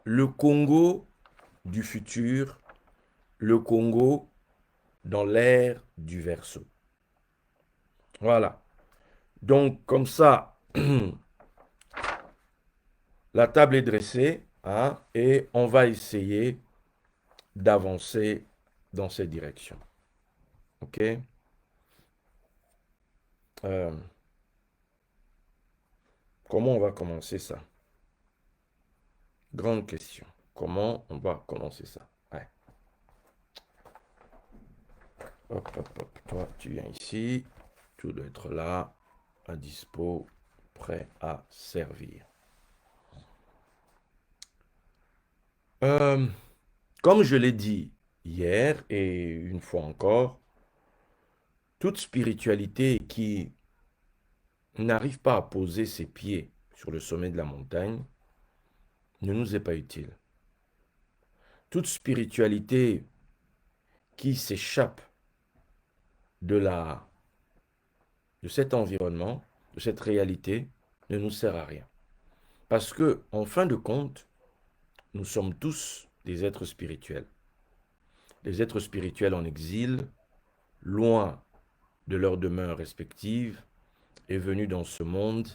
le Congo du futur, le Congo dans l'ère du Verseau. Voilà. Donc, comme ça, la table est dressée, hein, et on va essayer d'avancer dans cette direction. OK? Euh, Comment on va commencer ça? Grande question. Comment on va commencer ça? Ouais. Hop, hop, hop. Toi, tu viens ici. Tu dois être là, à dispo, prêt à servir. Euh, Comme je l'ai dit hier et une fois encore, toute spiritualité qui n'arrive pas à poser ses pieds sur le sommet de la montagne ne nous est pas utile. Toute spiritualité qui s'échappe de de cet environnement, de cette réalité, ne nous sert à rien. Parce que, en fin de compte, nous sommes tous des êtres spirituels. Des êtres spirituels en exil, loin de leurs demeures respectives, et venus dans ce monde,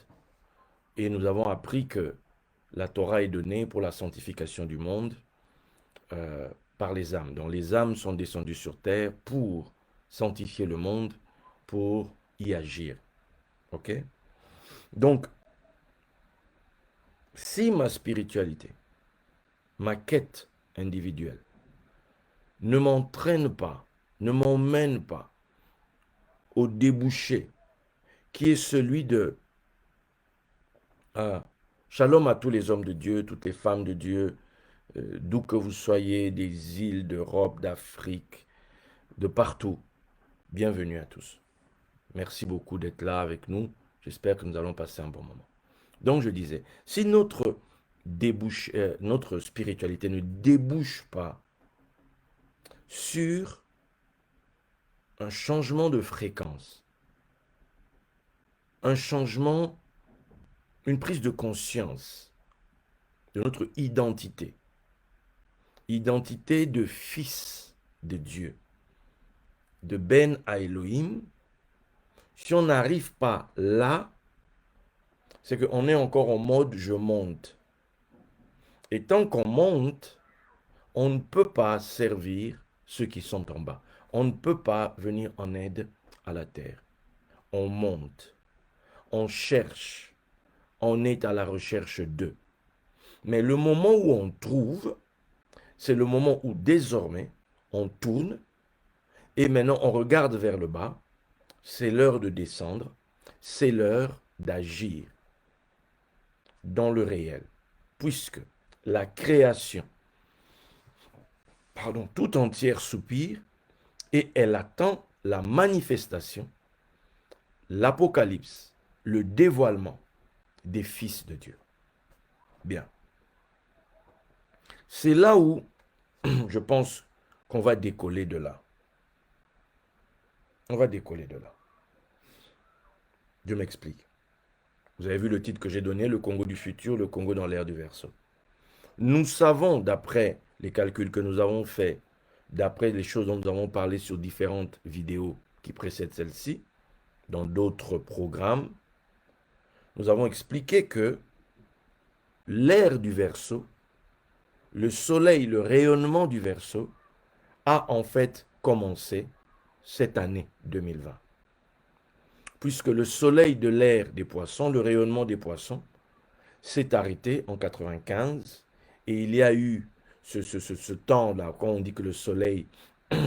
et nous avons appris que la Torah est donnée pour la sanctification du monde euh, par les âmes. Donc les âmes sont descendues sur terre pour sanctifier le monde, pour y agir. OK? Donc, si ma spiritualité, ma quête individuelle, ne m'entraîne pas, ne m'emmène pas au débouché qui est celui de shalom à tous les hommes de Dieu, toutes les femmes de Dieu, d'où que vous soyez, des îles d'Europe, d'Afrique, de partout. Bienvenue à tous. Merci beaucoup d'être là avec nous. J'espère que nous allons passer un bon moment. Donc je disais, si notre spiritualité ne débouche pas sur un changement de fréquence, un changement, une prise de conscience de notre identité, identité de fils de Dieu, de Ben à Elohim, si on n'arrive pas là, c'est qu'on est encore en mode je monte. Et tant qu'on monte, on ne peut pas servir ceux qui sont en bas. On ne peut pas venir en aide à la terre. On monte, on cherche, on est à la recherche d'eux. Mais le moment où on trouve, c'est le moment où désormais on tourne et maintenant on regarde vers le bas. C'est l'heure de descendre, c'est l'heure d'agir dans le réel, puisque la création, pardon, tout entière soupire et elle attend la manifestation, l'apocalypse, le dévoilement des fils de Dieu. Bien. C'est là où je pense qu'on va décoller de là. On va décoller de là. Je m'explique. Vous avez vu le titre que j'ai donné, le Congo du futur, le Congo dans l'ère du Verseau. Nous savons, d'après les calculs que nous avons faits, d'après les choses dont nous avons parlé sur différentes vidéos qui précèdent celle-ci, dans d'autres programmes, nous avons expliqué que l'ère du Verseau, le soleil, le rayonnement du Verseau, a en fait commencé cette année 2020. Puisque le soleil de l'ère des poissons, le rayonnement des poissons, s'est arrêté en 95 et il y a eu ce temps-là, quand on dit que le soleil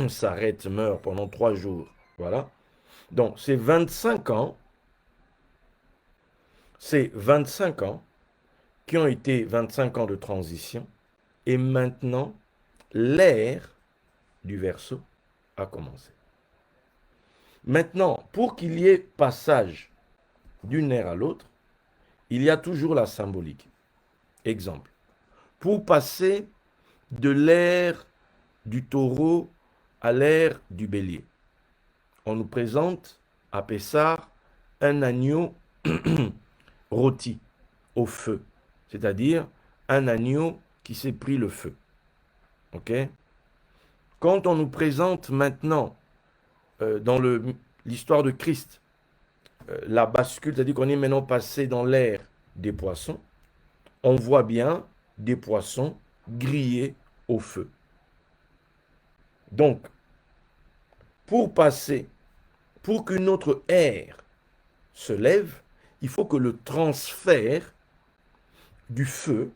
s'arrête, meurt pendant 3 jours. Voilà. Donc, c'est 25 ans qui ont été 25 ans de transition et maintenant, l'ère du Verseau a commencé. Maintenant, pour qu'il y ait passage d'une ère à l'autre, il y a toujours la symbolique. Exemple, pour passer de l'ère du taureau à l'ère du bélier, on nous présente à Pessah un agneau rôti au feu, c'est-à-dire un agneau qui s'est pris le feu. OK? Quand on nous présente maintenant dans l'histoire de Christ, la bascule, c'est-à-dire qu'on est maintenant passé dans l'ère des poissons, on voit bien des poissons grillés au feu. Donc, pour passer, pour qu'une autre ère se lève, il faut que le transfert du feu,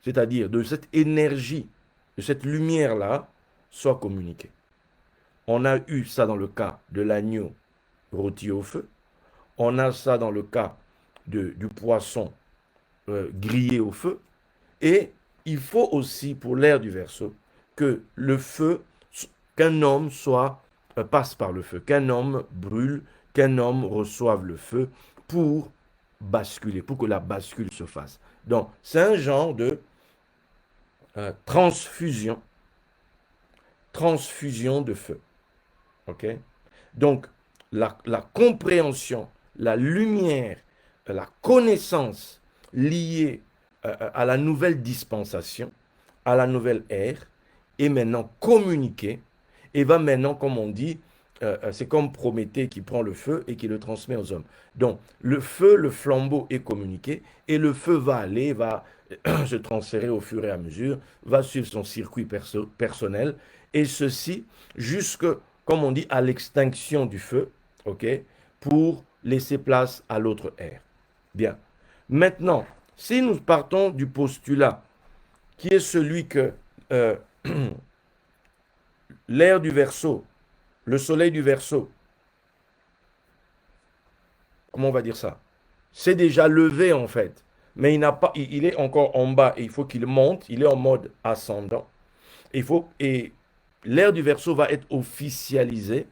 c'est-à-dire de cette énergie, de cette lumière-là, soit communiqué. On a eu ça dans le cas de l'agneau rôti au feu. On a ça dans le cas du poisson grillé au feu. Et il faut aussi, pour l'ère du Verseau, que le feu, qu'un homme passe par le feu, qu'un homme brûle, qu'un homme reçoive le feu pour basculer, pour que la bascule se fasse. Donc, c'est un genre de transfusion, transfusion de feu. OK? Donc, la compréhension, la lumière, la connaissance liée à la nouvelle dispensation, à la nouvelle ère, est maintenant communiquée et va maintenant, comme on dit, c'est comme Prométhée qui prend le feu et qui le transmet aux hommes. Donc, le feu, le flambeau est communiqué et le feu va aller, va se transférer au fur et à mesure, va suivre son circuit personnel et ceci jusque, comme on dit, à l'extinction du feu, ok, pour laisser place à l'autre ère. Bien. Maintenant, si nous partons du postulat qui est celui que euh, l'ère du Verseau, le soleil du Verseau, comment on va dire ça? C'est déjà levé en fait, mais il est encore en bas et il faut qu'il monte, il est en mode ascendant. Et l'ère du Verseau va être officialisée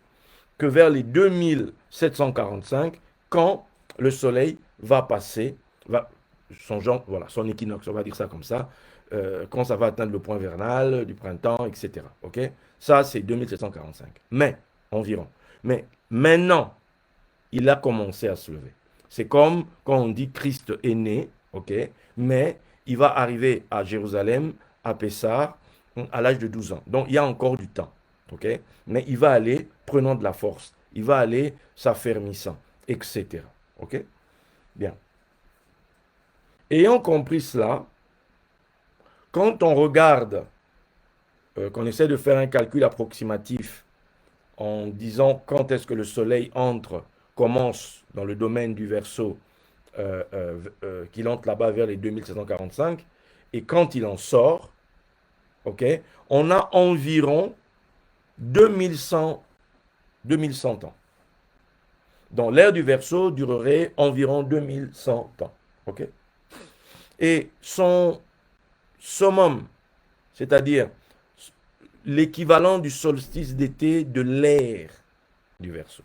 que vers les 2745, quand le soleil va passer, voilà, son équinoxe, on va dire ça comme ça, quand ça va atteindre le point vernal du printemps, etc. Ok? Ça, c'est 2745. Mais, environ. Mais maintenant, il a commencé à se lever. C'est comme quand on dit Christ est né, ok? Mais il va arriver à Jérusalem, à Pessah, à l'âge de 12 ans. Donc, il y a encore du temps, ok? Mais il va aller prenant de la force. Il va aller s'affermissant, etc. Ok? Bien. Ayant compris cela, quand on regarde, qu'on essaie de faire un calcul approximatif en disant quand est-ce que le soleil commence dans le domaine du Verseau, qu'il entre là-bas vers les 2745, et quand il en sort, ok, on a environ 2100, 2100 ans. Donc l'ère du Verseau durerait environ 2100 ans. Ok? Et son summum, c'est-à-dire l'équivalent du solstice d'été de l'ère du Verseau,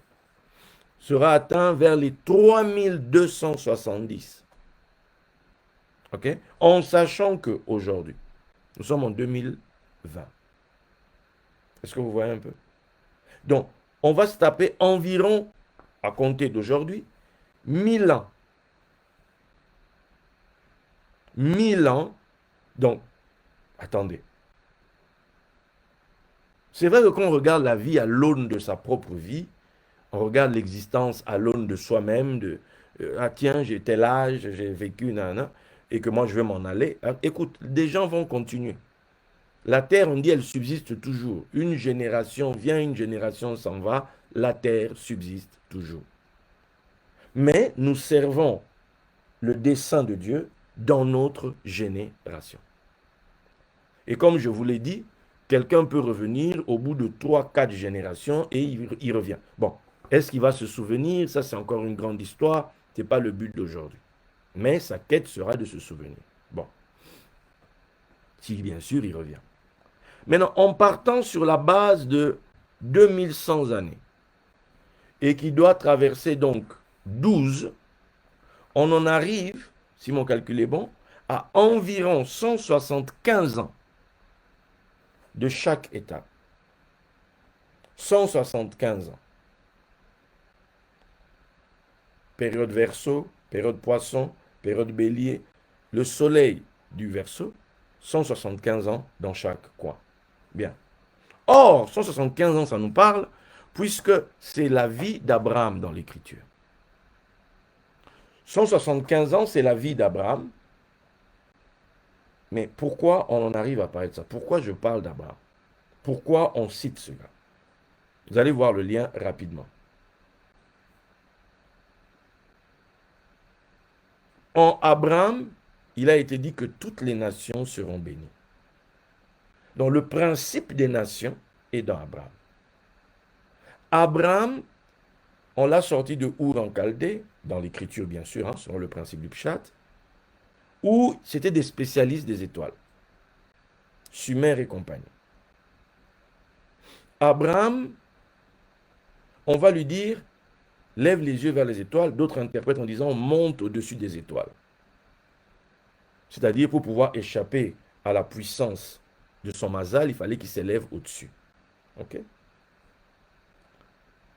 sera atteint vers les 3270. Ok? En sachant qu'aujourd'hui, nous sommes en 2020. Est-ce que vous voyez un peu? Donc, on va se taper environ, à compter d'aujourd'hui, 1000 ans. 1000 ans. Donc, attendez. C'est vrai que quand on regarde la vie à l'aune de sa propre vie, on regarde l'existence à l'aune de soi-même, ah tiens, j'ai tel âge, j'ai vécu, nanana, et que moi je vais m'en aller. Alors, écoute, des gens vont continuer. La terre, on dit, elle subsiste toujours. Une génération vient, une génération s'en va, la terre subsiste toujours. Mais nous servons le dessein de Dieu dans notre génération. Et comme je vous l'ai dit, quelqu'un peut revenir au bout de 3, 4 générations et il revient. Bon, est-ce qu'il va se souvenir? Ça, c'est encore une grande histoire. Ce n'est pas le but d'aujourd'hui. Mais sa quête sera de se souvenir. Bon, si bien sûr il revient. Maintenant, en partant sur la base de 2100 années et qui doit traverser donc 12, on en arrive, si mon calcul est bon, à environ 175 ans de chaque étape. 175 ans. Période Verseau, période Poisson, période Bélier. Le soleil du Verseau 175 ans dans chaque coin. Bien. Or, 175 ans, ça nous parle, puisque c'est la vie d'Abraham dans l'Écriture. 175 ans, c'est la vie d'Abraham. Mais pourquoi on en arrive à parler de ça? Pourquoi je parle d'Abraham? Pourquoi on cite ce gars? Vous allez voir le lien rapidement. En Abraham, il a été dit que toutes les nations seront bénies. Donc le principe des nations est dans Abraham. Abraham, on l'a sorti de Our en Chaldée, dans l'écriture bien sûr, hein, selon le principe du Pshat, où c'était des spécialistes des étoiles, Sumer et compagnie. Abraham, on va lui dire, lève les yeux vers les étoiles, d'autres interprètent en disant, monte au-dessus des étoiles. C'est-à-dire, pour pouvoir échapper à la puissance de son mazal, il fallait qu'il s'élève au-dessus. Ok?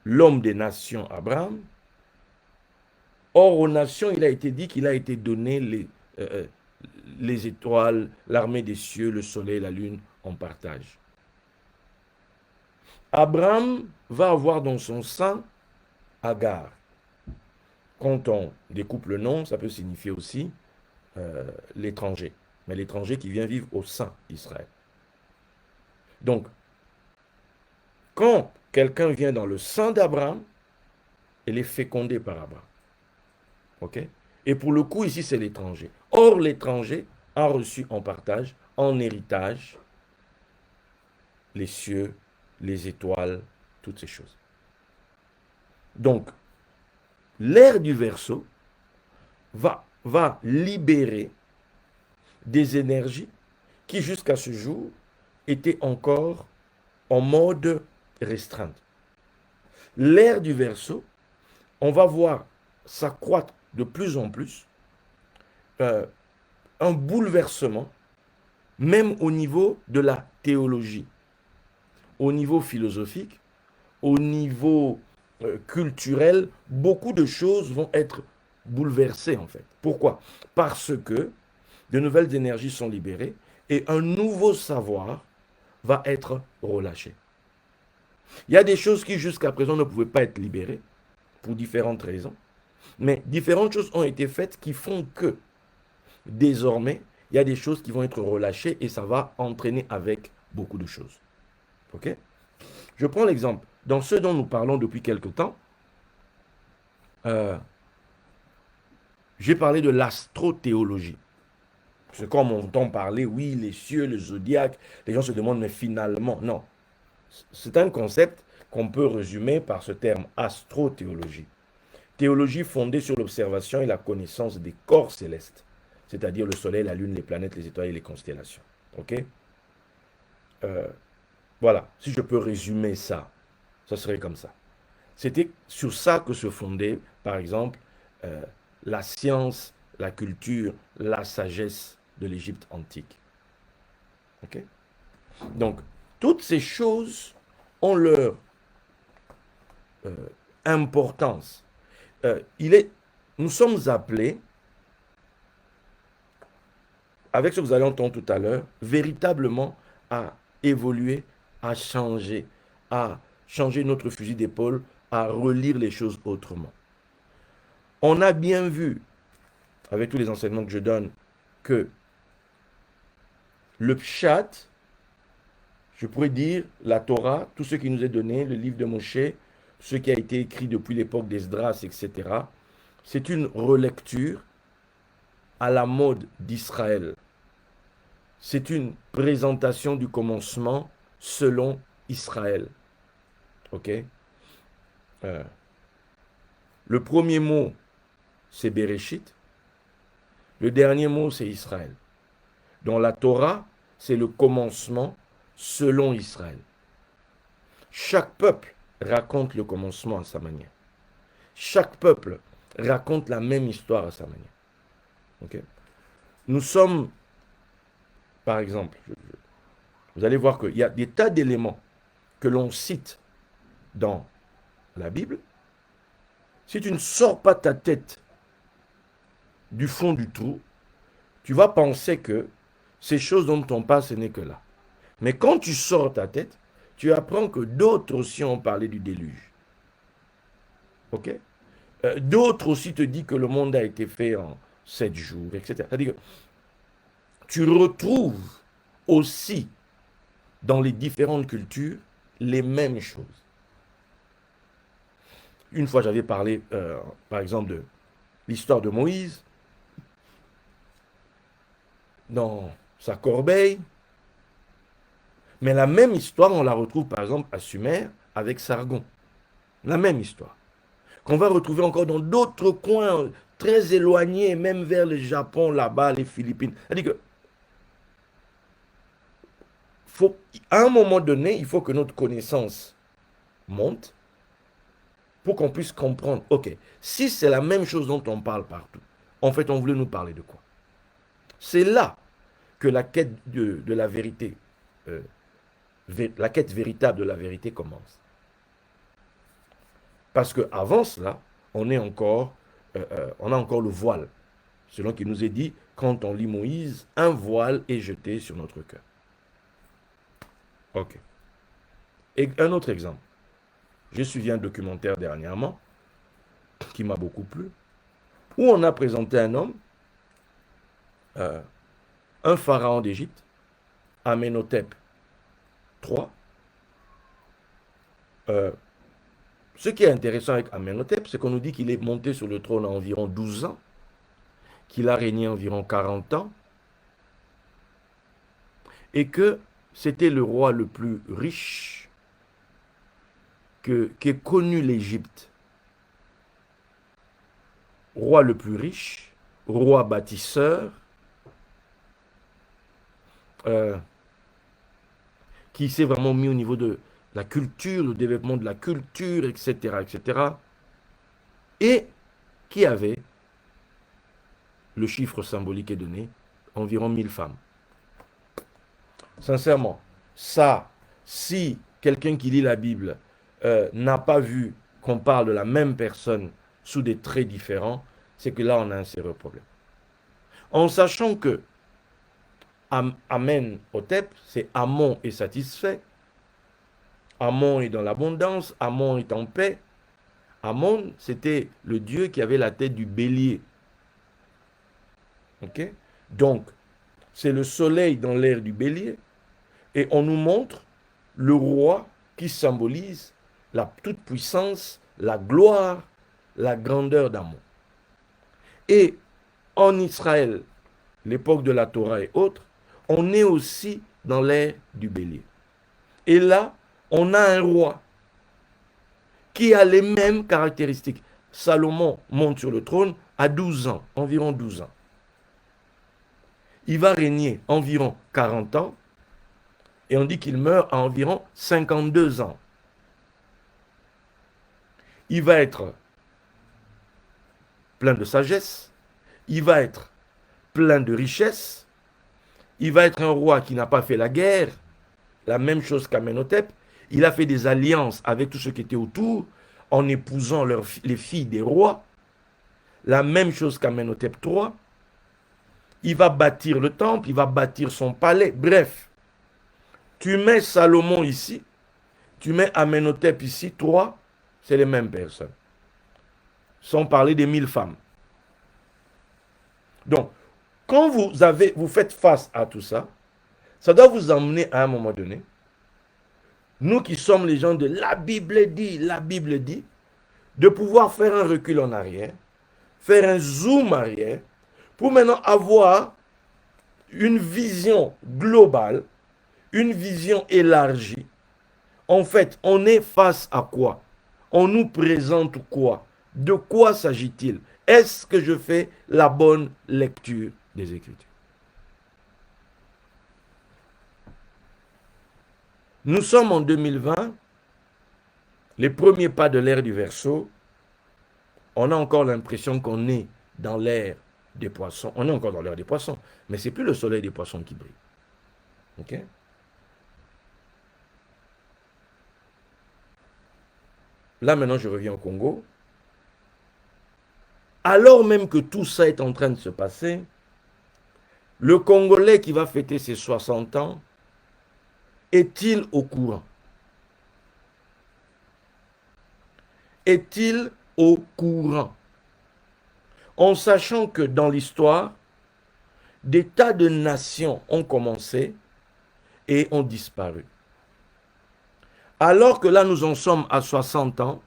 L'homme des nations, Abraham. Or, aux nations, il a été dit qu'il a été donné les étoiles, l'armée des cieux, le soleil, la lune en partage. Abraham va avoir dans son sein Agar. Quand on découpe le nom, ça peut signifier aussi l'étranger. Mais l'étranger qui vient vivre au sein d'Israël. Donc, quand quelqu'un vient dans le sein d'Abraham, il est fécondé par Abraham. OK? Et pour le coup, ici, c'est l'étranger. Or, l'étranger a reçu en partage, en héritage, les cieux, les étoiles, toutes ces choses. Donc, l'ère du Verseau va libérer des énergies qui, jusqu'à ce jour, étaient encore en mode restreinte. L'ère du Verseau, on va voir s'accroître de plus en plus un bouleversement, même au niveau de la théologie, au niveau philosophique, au niveau culturel, beaucoup de choses vont être bouleversées en fait. Pourquoi? Parce que de nouvelles énergies sont libérées et un nouveau savoir va être relâché. Il y a des choses qui jusqu'à présent ne pouvaient pas être libérées pour différentes raisons, mais différentes choses ont été faites qui font que désormais, il y a des choses qui vont être relâchées et ça va entraîner avec beaucoup de choses. Ok? Je prends l'exemple. Dans ce dont nous parlons depuis quelque temps, j'ai parlé de l'astrothéologie. Parce que comme on entend parler, oui, les cieux, le zodiaque, les gens se demandent, mais finalement, non. C'est un concept qu'on peut résumer par ce terme astrothéologie. Théologie fondée sur l'observation et la connaissance des corps célestes, c'est-à-dire le soleil, la lune, les planètes, les étoiles et les constellations. Ok? Voilà, si je peux résumer ça, ça serait comme ça. C'était sur ça que se fondait, par exemple, la science, la culture, la sagesse de l'Égypte antique. Ok? Donc, toutes ces choses ont leur importance. Nous sommes appelés, avec ce que vous allez entendre tout à l'heure, véritablement à évoluer, à changer notre fusil d'épaule, à relire les choses autrement. On a bien vu, avec tous les enseignements que je donne, que le Pshat, je pourrais dire la Torah, tout ce qui nous est donné, le livre de Moshe, ce qui a été écrit depuis l'époque d'Esdras, etc., c'est une relecture à la mode d'Israël. C'est une présentation du commencement selon Israël. Ok? Le premier mot, c'est Bereshit. Le dernier mot, c'est Israël. Dans la Torah, c'est le commencement selon Israël. Chaque peuple raconte le commencement à sa manière. Chaque peuple raconte la même histoire à sa manière. Okay? Nous sommes, par exemple, vous allez voir qu'il y a des tas d'éléments que l'on cite dans la Bible. Si tu ne sors pas ta tête du fond du trou, tu vas penser que Ces choses dont on parle, ce n'est que là. Mais quand tu sors ta tête, tu apprends que d'autres aussi ont parlé du déluge. Ok? D'autres aussi te disent que le monde a été fait en 7 jours, etc. C'est-à-dire que tu retrouves aussi dans les différentes cultures les mêmes choses. Une fois, j'avais parlé, par exemple, de l'histoire de Moïse dans sa corbeille. Mais la même histoire, on la retrouve, par exemple, à Sumer avec Sargon. La même histoire. Qu'on va retrouver encore dans d'autres coins très éloignés, même vers le Japon, là-bas, les Philippines. C'est-à-dire que, à un moment donné, il faut que notre connaissance monte pour qu'on puisse comprendre, ok, si c'est la même chose dont on parle partout, en fait, on voulait nous parler de quoi? C'est là que la quête de la vérité, euh, la quête véritable de la vérité commence. Parce qu'avant cela, on a encore le voile. Selon qu'il nous est dit, quand on lit Moïse, un voile est jeté sur notre cœur. Ok. Et un autre exemple. J'ai suivi un documentaire dernièrement qui m'a beaucoup plu, où on a présenté un homme, euh, un pharaon d'Égypte, Amenhotep III. Euh, Ce qui est intéressant avec Amenhotep, c'est qu'on nous dit qu'il est monté sur le trône à environ 12 ans, qu'il a régné environ 40 ans, et que c'était le roi le plus riche qu'ait connu l'Égypte. Roi le plus riche, roi bâtisseur, euh, qui s'est vraiment mis au niveau de la culture, le développement de la culture, etc., etc., et qui avait, le chiffre symbolique est donné, environ 1000 femmes. Sincèrement, ça, si quelqu'un qui lit la Bible n'a pas vu qu'on parle de la même personne sous des traits différents, c'est que là, on a un sérieux problème. En sachant que Amenhotep, c'est Amon est satisfait, Amon est dans l'abondance, Amon est en paix. Amon, c'était le dieu qui avait la tête du bélier. Ok? Donc, c'est le soleil dans l'air du bélier. Et on nous montre le roi qui symbolise la toute-puissance, la gloire, la grandeur d'Amon. Et en Israël, l'époque de la Torah et autres, on est aussi dans l'ère du bélier. Et là, on a un roi qui a les mêmes caractéristiques. Salomon monte sur le trône à 12 ans, environ 12 ans. Il va régner environ 40 ans et on dit qu'il meurt à environ 52 ans. Il va être plein de sagesse, il va être plein de richesse, il va être un roi qui n'a pas fait la guerre, la même chose qu'Amenhotep. Il a fait des alliances avec tous ceux qui étaient autour en épousant les filles des rois, la même chose qu'Amenhotep III. Il va bâtir le temple, il va bâtir son palais. Bref, tu mets Salomon ici, tu mets Amenhotep ici, trois, c'est les mêmes personnes. Sans parler des 1000 femmes. Donc, quand vous faites face à tout ça, ça doit vous emmener à un moment donné, nous qui sommes les gens de la Bible dit, de pouvoir faire un recul en arrière, faire un zoom arrière, pour maintenant avoir une vision globale, une vision élargie. En fait, on est face à quoi? On nous présente quoi? De quoi s'agit-il? Est-ce que je fais la bonne lecture des Écritures? Nous sommes en 2020, les premiers pas de l'ère du Verseau. On a encore l'impression qu'on est dans l'ère des poissons. On est encore dans l'ère des poissons, mais ce n'est plus le soleil des poissons qui brille. Ok? Là, maintenant, je reviens au Congo. Alors même que tout ça est en train de se passer, Le Congolais qui va fêter ses 60 ans, est-il au courant? Est-il au courant? En sachant que dans l'histoire, des tas de nations ont commencé et ont disparu. Alors que là, nous en sommes à 60 ans,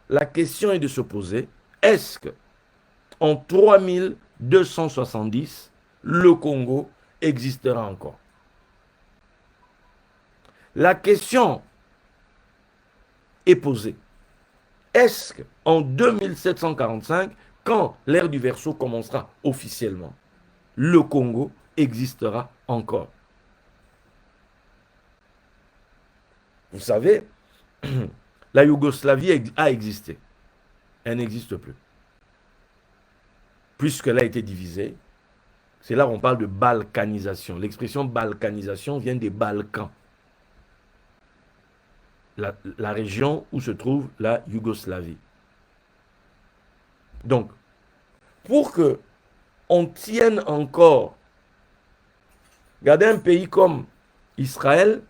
la question est de se poser, est-ce que en 3270, le Congo existera encore? La question est posée. Est-ce qu'en 2745, quand l'ère du Verseau commencera officiellement, le Congo existera encore? Vous savez, la Yougoslavie a existé. Elle n'existe plus. Puisqu'elle a été divisée, c'est là qu'on parle de balkanisation. L'expression balkanisation vient des Balkans. La région où se trouve la Yougoslavie. Donc, pour que on tienne encore, regardez un pays comme Israël,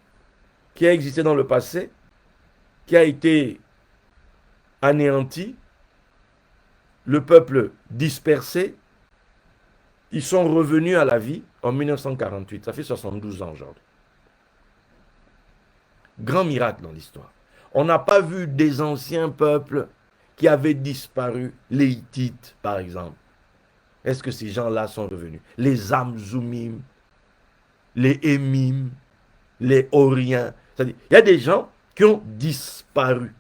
qui a existé dans le passé, qui a été anéanti, le peuple dispersé, ils sont revenus à la vie en 1948. Ça fait 72 ans aujourd'hui. Grand miracle dans l'histoire. On n'a pas vu des anciens peuples qui avaient disparu, les Hittites par exemple. Est-ce que ces gens-là sont revenus? Les Amzoumim, les Émim, les Oriens. C'est-à-dire, il y a des gens qui ont disparu.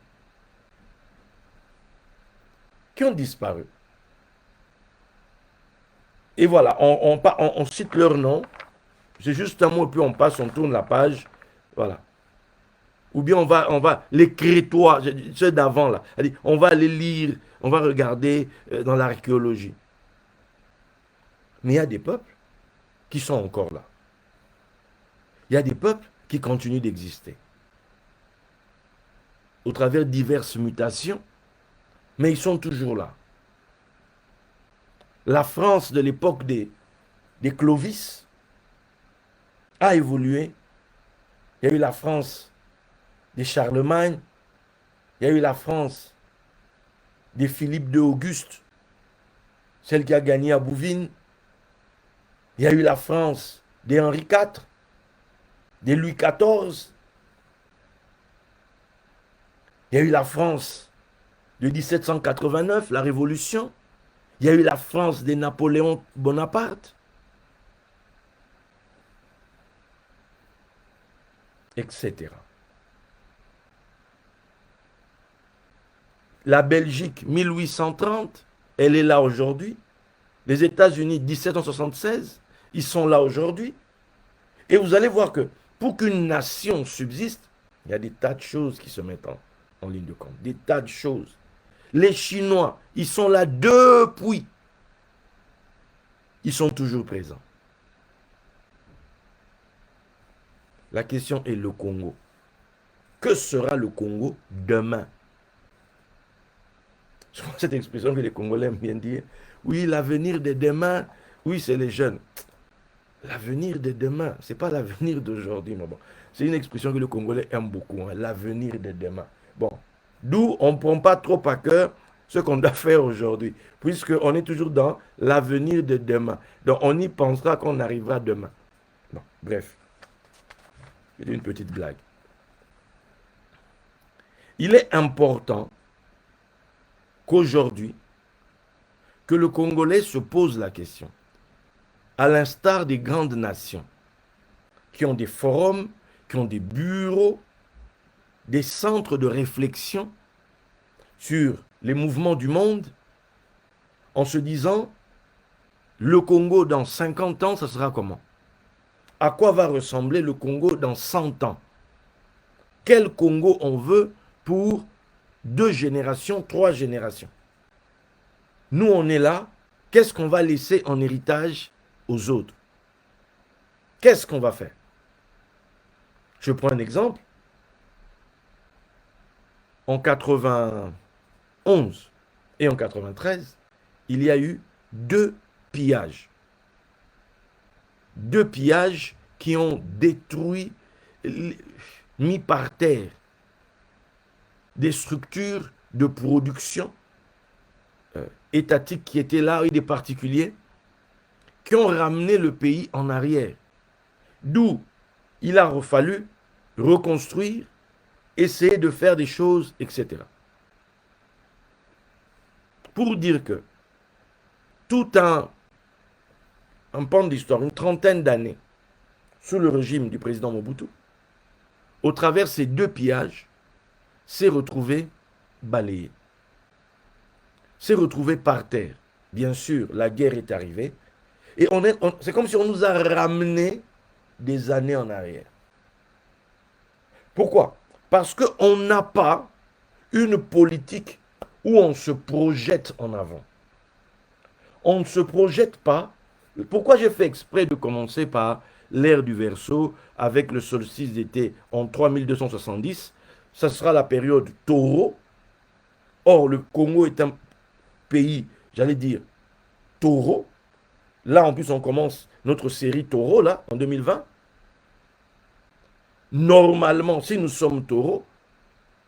Qui ont disparu. Et voilà, on cite leur nom. C'est juste un mot, puis on passe, on tourne la page. Voilà. Ou bien les Crétois, ceux d'avant là. On va les lire, on va regarder dans l'archéologie. Mais il y a des peuples qui sont encore là. Il y a des peuples qui continuent d'exister. Au travers de diverses mutations, mais ils sont toujours là. La France de l'époque des Clovis a évolué. Il y a eu la France des Charlemagne, il y a eu la France des Philippe II Auguste, celle qui a gagné à Bouvines. Il y a eu la France des Henri IV, des Louis XIV. Il y a eu la France de 1789, la Révolution. Il y a eu la France des Napoléon Bonaparte, etc. La Belgique, 1830, elle est là aujourd'hui. Les États-Unis, 1776, ils sont là aujourd'hui. Et vous allez voir que pour qu'une nation subsiste, il y a des tas de choses qui se mettent en ligne de compte. Des tas de choses. Les Chinois, ils sont là depuis. Ils sont toujours présents. La question est le Congo. Que sera le Congo demain? Je prends cette expression que les Congolais aiment bien dire. Oui, l'avenir de demain, oui, c'est les jeunes. L'avenir de demain, ce n'est pas l'avenir d'aujourd'hui. Bon. C'est une expression que les Congolais aiment beaucoup, hein, l'avenir de demain. Bon, d'où on ne prend pas trop à cœur ce qu'on doit faire aujourd'hui, puisqu'on est toujours dans l'avenir de demain. Donc, on y pensera quand on arrivera demain. Bon, bref, c'est une petite blague. Il est important qu'aujourd'hui, que le Congolais se pose la question, à l'instar des grandes nations, qui ont des forums, qui ont des bureaux, des centres de réflexion sur les mouvements du monde, en se disant, le Congo dans 50 ans, ça sera comment? À quoi va ressembler le Congo dans 100 ans? Quel Congo on veut pour 2 générations, 3 générations? Nous, on est là. Qu'est-ce qu'on va laisser en héritage aux autres? Qu'est-ce qu'on va faire? Je prends un exemple. En 91 et en 93, il y a eu 2 pillages. 2 pillages qui ont détruit, mis par terre des structures de production étatiques qui étaient là et des particuliers qui ont ramené le pays en arrière. D'où il a fallu reconstruire, essayer de faire des choses, etc. Pour dire que tout un pan d'histoire, une trentaine d'années, sous le régime du président Mobutu, au travers de ces 2 pillages, s'est retrouvé balayé, s'est retrouvé par terre. Bien sûr, la guerre est arrivée, et c'est comme si on nous a ramené des années en arrière. Pourquoi? Parce qu'on n'a pas une politique où on se projette en avant. On ne se projette pas. Pourquoi j'ai fait exprès de commencer par l'ère du Verseau avec le solstice d'été en 3270? Ça sera la période taureau. Or, le Congo est un pays, j'allais dire, taureau. Là, en plus, on commence notre série taureau, là, en 2020. Normalement, si nous sommes taureaux,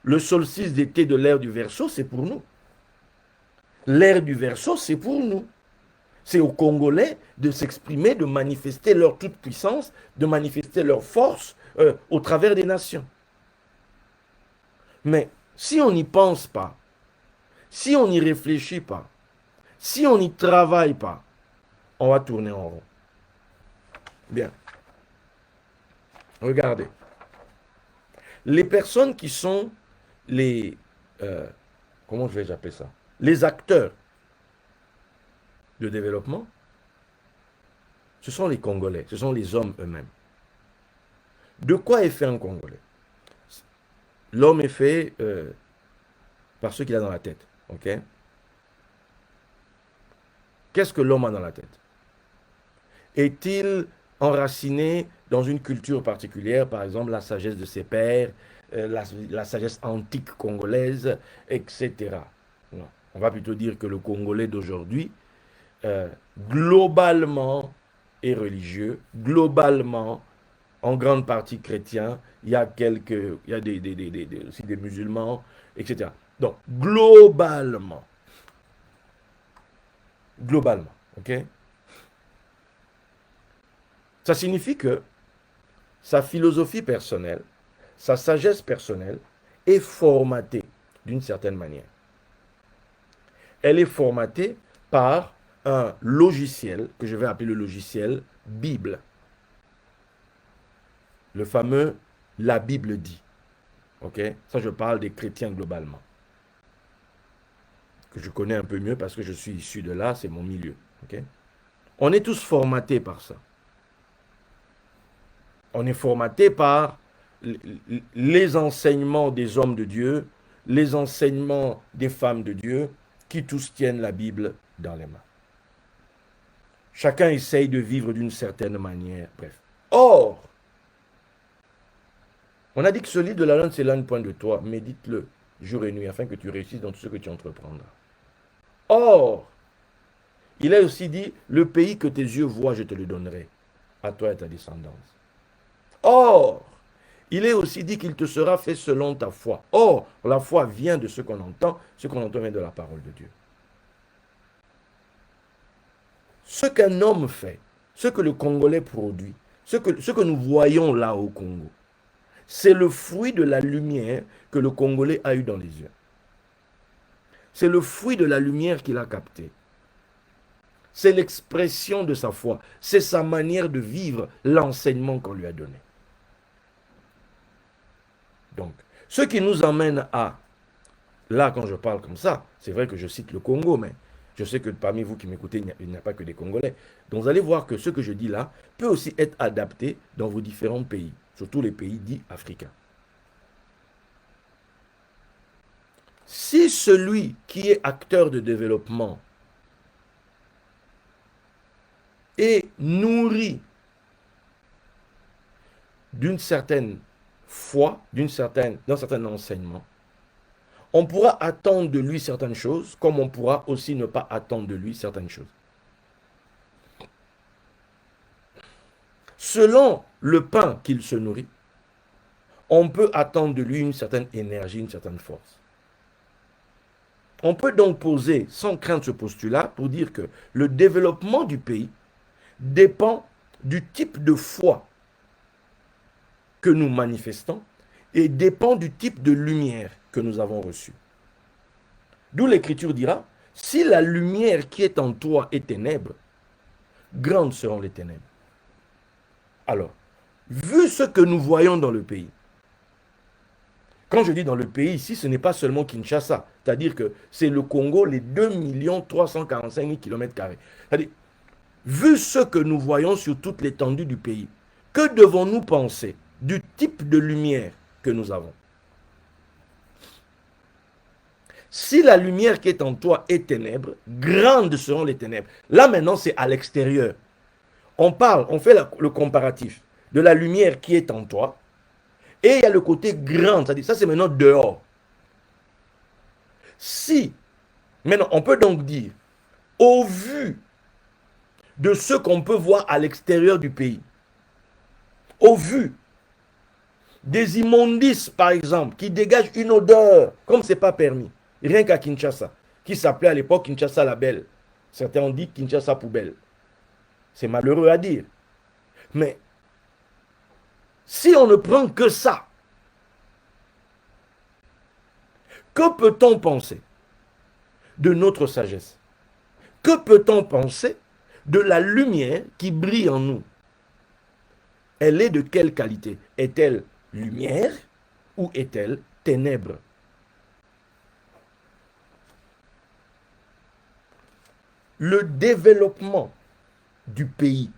le solstice d'été de l'ère du Verseau, c'est pour nous. L'ère du Verseau, c'est pour nous. C'est aux Congolais de s'exprimer, de manifester leur toute-puissance, de manifester leur force au travers des nations. Mais si on n'y pense pas, si on n'y réfléchit pas, si on n'y travaille pas, on va tourner en rond. Bien. Regardez. Les personnes qui sont les... comment je vais appeler ça? Les acteurs de développement, ce sont les Congolais, ce sont les hommes eux-mêmes. De quoi est fait un Congolais? L'homme est fait par ce qu'il a dans la tête. Ok? Qu'est-ce que l'homme a dans la tête? Est-il enraciné dans une culture particulière, par exemple la sagesse de ses pères, la sagesse antique congolaise, etc. Non. On va plutôt dire que le Congolais d'aujourd'hui, globalement, est religieux, globalement, en grande partie chrétien, il y a aussi des musulmans, etc. Donc, globalement, ok? Ça signifie que sa philosophie personnelle, sa sagesse personnelle est formatée d'une certaine manière. Elle est formatée par un logiciel que je vais appeler le logiciel Bible. Le fameux La Bible dit. Ok? Ça, je parle des chrétiens globalement. Que je connais un peu mieux parce que je suis issu de là, c'est mon milieu. Ok? On est tous formatés par ça. On est formaté par les enseignements des hommes de Dieu, les enseignements des femmes de Dieu, qui tous tiennent la Bible dans les mains. Chacun essaye de vivre d'une certaine manière. Bref. Or, on a dit que ce livre de la langue s'éloigne point de toi. Médite-le jour et nuit afin que tu réussisses dans tout ce que tu entreprendras. Or, il a aussi dit, le pays que tes yeux voient, je te le donnerai, à toi et à ta descendance. Or, il est aussi dit qu'il te sera fait selon ta foi. Or, la foi vient de ce qu'on entend vient de la parole de Dieu. Ce qu'un homme fait, ce que le Congolais produit, ce que nous voyons là au Congo, c'est le fruit de la lumière que le Congolais a eu dans les yeux. C'est le fruit de la lumière qu'il a captée. C'est l'expression de sa foi. C'est sa manière de vivre l'enseignement qu'on lui a donné. Donc, ce qui nous emmène à, là quand je parle comme ça, c'est vrai que je cite le Congo, mais je sais que parmi vous qui m'écoutez, il n'y a pas que des Congolais. Donc vous allez voir que ce que je dis là peut aussi être adapté dans vos différents pays, surtout les pays dits africains. Si celui qui est acteur de développement est nourri d'une certaine foi, d'un certain enseignement, on pourra attendre de lui certaines choses, comme on pourra aussi ne pas attendre de lui certaines choses. selon le pain qu'il se nourrit, on peut attendre de lui une certaine énergie, une certaine force. On peut donc poser, sans craindre ce postulat, pour dire que le développement du pays dépend du type de foi que nous manifestons et dépend du type de lumière que nous avons reçue. D'où l'Écriture dira, si la lumière qui est en toi est ténèbre, grandes seront les ténèbres. Alors, vu ce que nous voyons dans le pays, quand je dis dans le pays, ici, ce n'est pas seulement Kinshasa, c'est-à-dire que c'est le Congo, les 2 345 000 km². C'est-à-dire, vu ce que nous voyons sur toute l'étendue du pays, que devons-nous penser du type de lumière que nous avons? Si la lumière qui est en toi est ténèbre, grandes seront les ténèbres. Là maintenant, c'est à l'extérieur. On parle, on fait le comparatif de la lumière qui est en toi, et il y a le côté grand, c'est-à-dire ça c'est maintenant dehors. Si, maintenant on peut donc dire, au vu de ce qu'on peut voir à l'extérieur du pays, au vu des immondices par exemple, qui dégagent une odeur, comme ce n'est pas permis, rien qu'à Kinshasa, qui s'appelait à l'époque Kinshasa la Belle. Certains ont dit Kinshasa Poubelle. C'est malheureux à dire. Mais si on ne prend que ça, que peut-on penser de notre sagesse? Que peut-on penser de la lumière qui brille en nous? Elle est de quelle qualité? Est-elle lumière ou est-elle ténèbre? Le développement du pays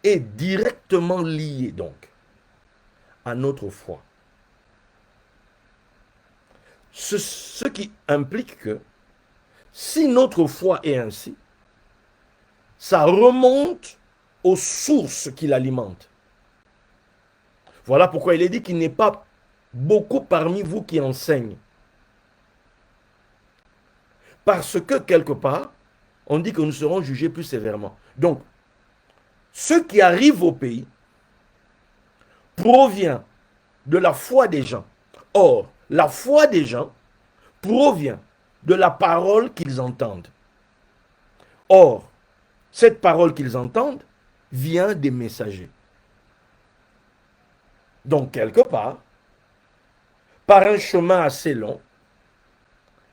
est directement lié donc à notre foi. Ce qui implique que si notre foi est ainsi, ça remonte aux sources qui l'alimentent. Voilà pourquoi il est dit qu'il n'est pas beaucoup parmi vous qui enseignent. Parce que quelque part, on dit que nous serons jugés plus sévèrement. Donc, ce qui arrive au pays provient de la foi des gens. Or, la foi des gens provient de la parole qu'ils entendent. Or, cette parole qu'ils entendent vient des messagers. Donc, quelque part, par un chemin assez long,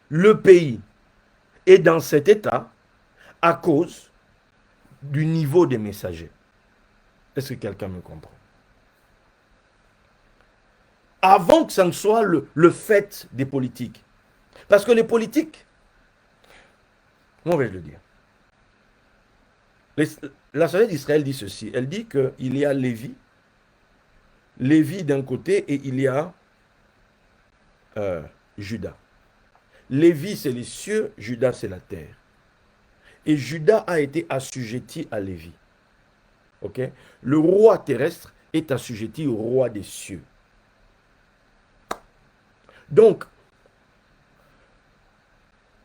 le pays est dans cet état à cause du niveau des messagers. Est-ce que quelqu'un me comprend? Avant que ça ne soit le fait des politiques. Parce que les politiques, comment vais-je le dire? La sagesse d'Israël dit ceci. Elle dit qu'il y a Lévi d'un côté et il y a Juda. Lévi c'est les cieux, Juda c'est la terre. Et Juda a été assujetti à Lévi. Ok? Le roi terrestre est assujetti au roi des cieux. Donc,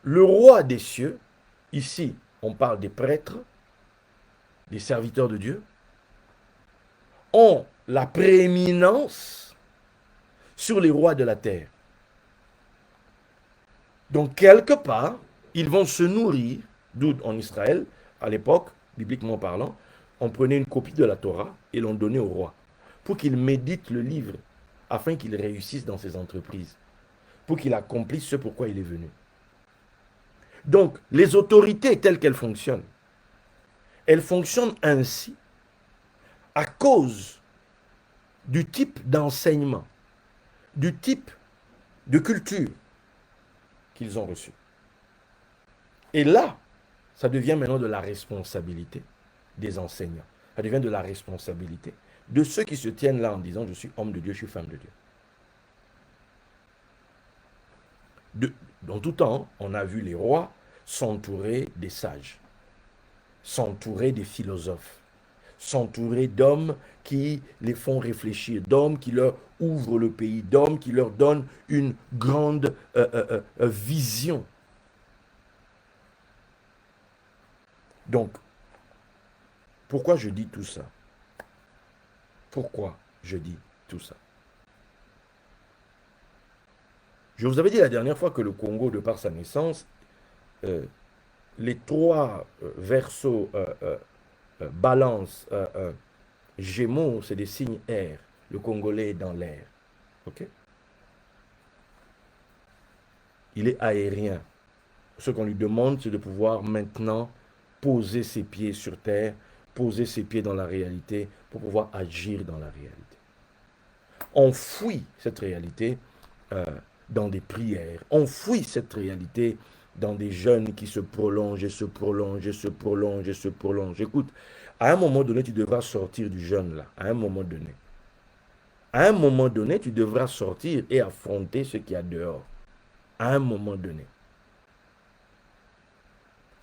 le roi des cieux, ici, on parle des prêtres, des serviteurs de Dieu, ont la prééminence sur les rois de la terre. Donc, quelque part, ils vont se nourrir, d'où en Israël, à l'époque, bibliquement parlant, on prenait une copie de la Torah et l'on donnait au roi, pour qu'il médite le livre, afin qu'il réussisse dans ses entreprises, pour qu'il accomplisse ce pourquoi il est venu. Donc, les autorités telles qu'elles fonctionnent, elles fonctionnent ainsi à cause du type d'enseignement, du type de culture qu'ils ont reçu. Et là, ça devient maintenant de la responsabilité des enseignants. Ça devient de la responsabilité de ceux qui se tiennent là en disant « Je suis homme de Dieu, je suis femme de Dieu ». Dans tout temps, on a vu les rois s'entourer des sages, s'entourer des philosophes, s'entourer d'hommes qui les font réfléchir, d'hommes qui leur ouvrent le pays, d'hommes qui leur donnent une grande vision. Donc, pourquoi je dis tout ça? Pourquoi je dis tout ça? Je vous avais dit la dernière fois que le Congo, de par sa naissance, euh, les trois versos, balance, gémeaux, c'est des signes air. Le Congolais est dans l'air. Ok? Il est aérien. Ce qu'on lui demande, c'est de pouvoir maintenant poser ses pieds sur terre, poser ses pieds dans la réalité pour pouvoir agir dans la réalité. On fuit cette réalité euh, dans des prières. On fuit cette réalité dans des jeûnes qui se prolongent et se prolongent et se prolongent et se prolongent. Écoute, à un moment donné, tu devras sortir du jeûne là. À un moment donné. À un moment donné, tu devras sortir et affronter ce qu'il y a dehors. À un moment donné.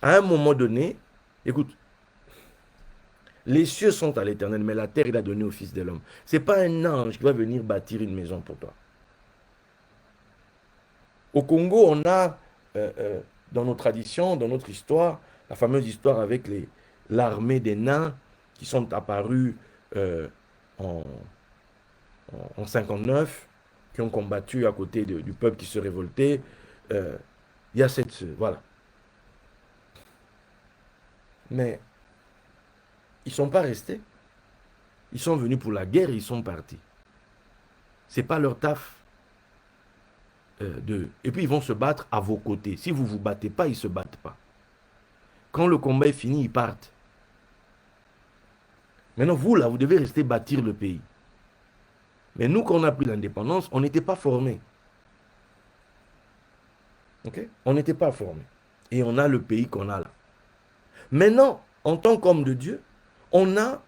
À un moment donné, écoute, les cieux sont à l'Éternel, mais la terre, il a donné au Fils de l'homme. Ce n'est pas un ange qui va venir bâtir une maison pour toi. Au Congo, on a, dans nos traditions, dans notre histoire, la fameuse histoire avec l'armée des nains qui sont apparus euh, en, en 59, qui ont combattu à côté du peuple qui se révoltait. Euh, il y a cette... Voilà. Mais ils ne sont pas restés. Ils sont venus pour la guerre et ils sont partis. Ce n'est pas leur taf. Et puis ils vont se battre à vos côtés. Si vous ne vous battez pas, ils ne se battent pas. Quand le combat est fini, ils partent. Maintenant, vous, là, vous devez rester bâtir le pays. Mais nous, quand on a pris l'indépendance, on n'était pas formés. Okay? On n'était pas formés. Et on a le pays qu'on a là. Maintenant, en tant qu'homme de Dieu, on a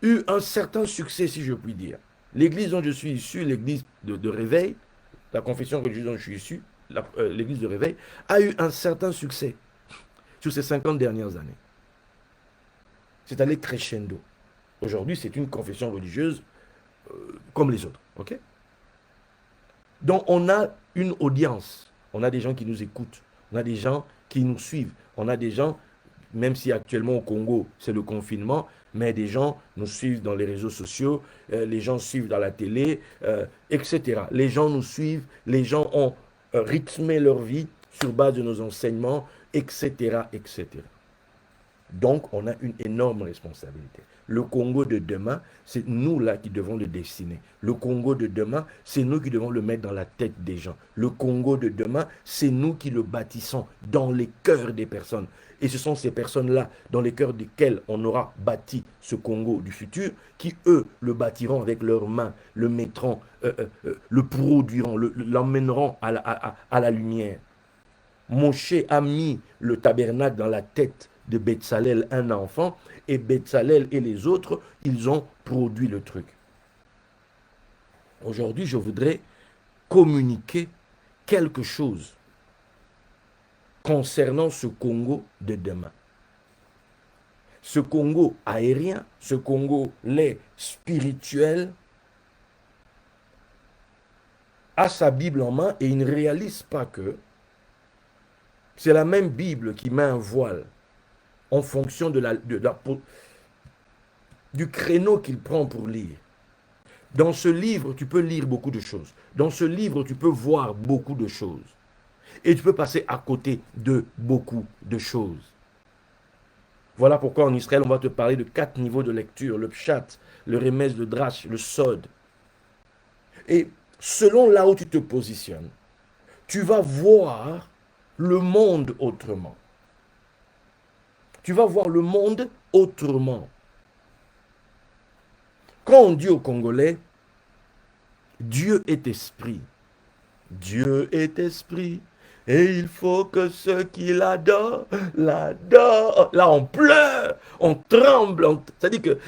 eu un certain succès, si je puis dire. L'église dont je suis issu, l'église de réveil, la confession religieuse dont je suis issu, l'église de réveil, a eu un certain succès sur ces 50 dernières années. C'est allé crescendo. Aujourd'hui, c'est une confession religieuse comme les autres. Ok? Donc, on a une audience. On a des gens qui nous écoutent. On a des gens qui nous suivent. On a des gens, même si actuellement au Congo, c'est le confinement, mais des gens nous suivent dans les réseaux sociaux, les gens suivent dans la télé, etc. Les gens nous suivent, les gens ont rythmé leur vie sur base de nos enseignements, etc., etc. Donc, on a une énorme responsabilité. Le Congo de demain, c'est nous là qui devons le dessiner. Le Congo de demain, c'est nous qui devons le mettre dans la tête des gens. Le Congo de demain, c'est nous qui le bâtissons dans les cœurs des personnes. Et ce sont ces personnes-là, dans les cœurs desquelles on aura bâti ce Congo du futur, qui, eux, le bâtiront avec leurs mains, le mettront, le produiront, l'emmèneront à la lumière. Moshe a mis le tabernacle dans la tête de Betsalel, un enfant, et Betsalel et les autres, ils ont produit le truc. Aujourd'hui, je voudrais communiquer quelque chose concernant ce Congo de demain. Ce Congo aérien, ce Congo lait spirituel, a sa Bible en main et il ne réalise pas que c'est la même Bible qui met un voile en fonction du créneau qu'il prend pour lire. Dans ce livre, tu peux lire beaucoup de choses. Dans ce livre, tu peux voir beaucoup de choses. Et tu peux passer à côté de beaucoup de choses. Voilà pourquoi en Israël, on va te parler de 4 niveaux de lecture. Le pshat, le remez, le drash, le sod. Et selon là où tu te positionnes, tu vas voir le monde autrement. Tu vas voir le monde autrement. Quand on dit aux Congolais, Dieu est esprit. Dieu est esprit. Et il faut que ceux qui l'adorent, l'adorent. Là, on pleure, on tremble. C'est-à-dire que,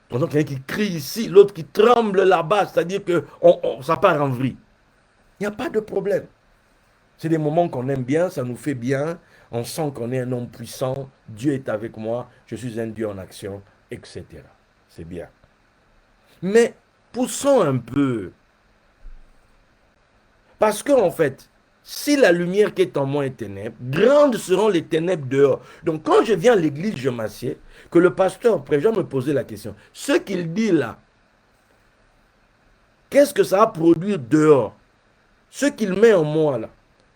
pendant qu'il y en a qui crie ici, l'autre qui tremble là-bas, c'est-à-dire que ça part en vrille. Il n'y a pas de problème. C'est des moments qu'on aime bien, ça nous fait bien. On sent qu'on est un homme puissant. Dieu est avec moi. Je suis un Dieu en action, etc. C'est bien. Mais poussons un peu. Parce qu'en fait, Si la lumière qui est en moi est ténèbres, grandes seront les ténèbres dehors. Donc quand je viens à l'église, je m'assieds, que le pasteur prévient me poser la question. Ce qu'il dit là, qu'est-ce que ça va produire dehors? Ce qu'il met en moi là,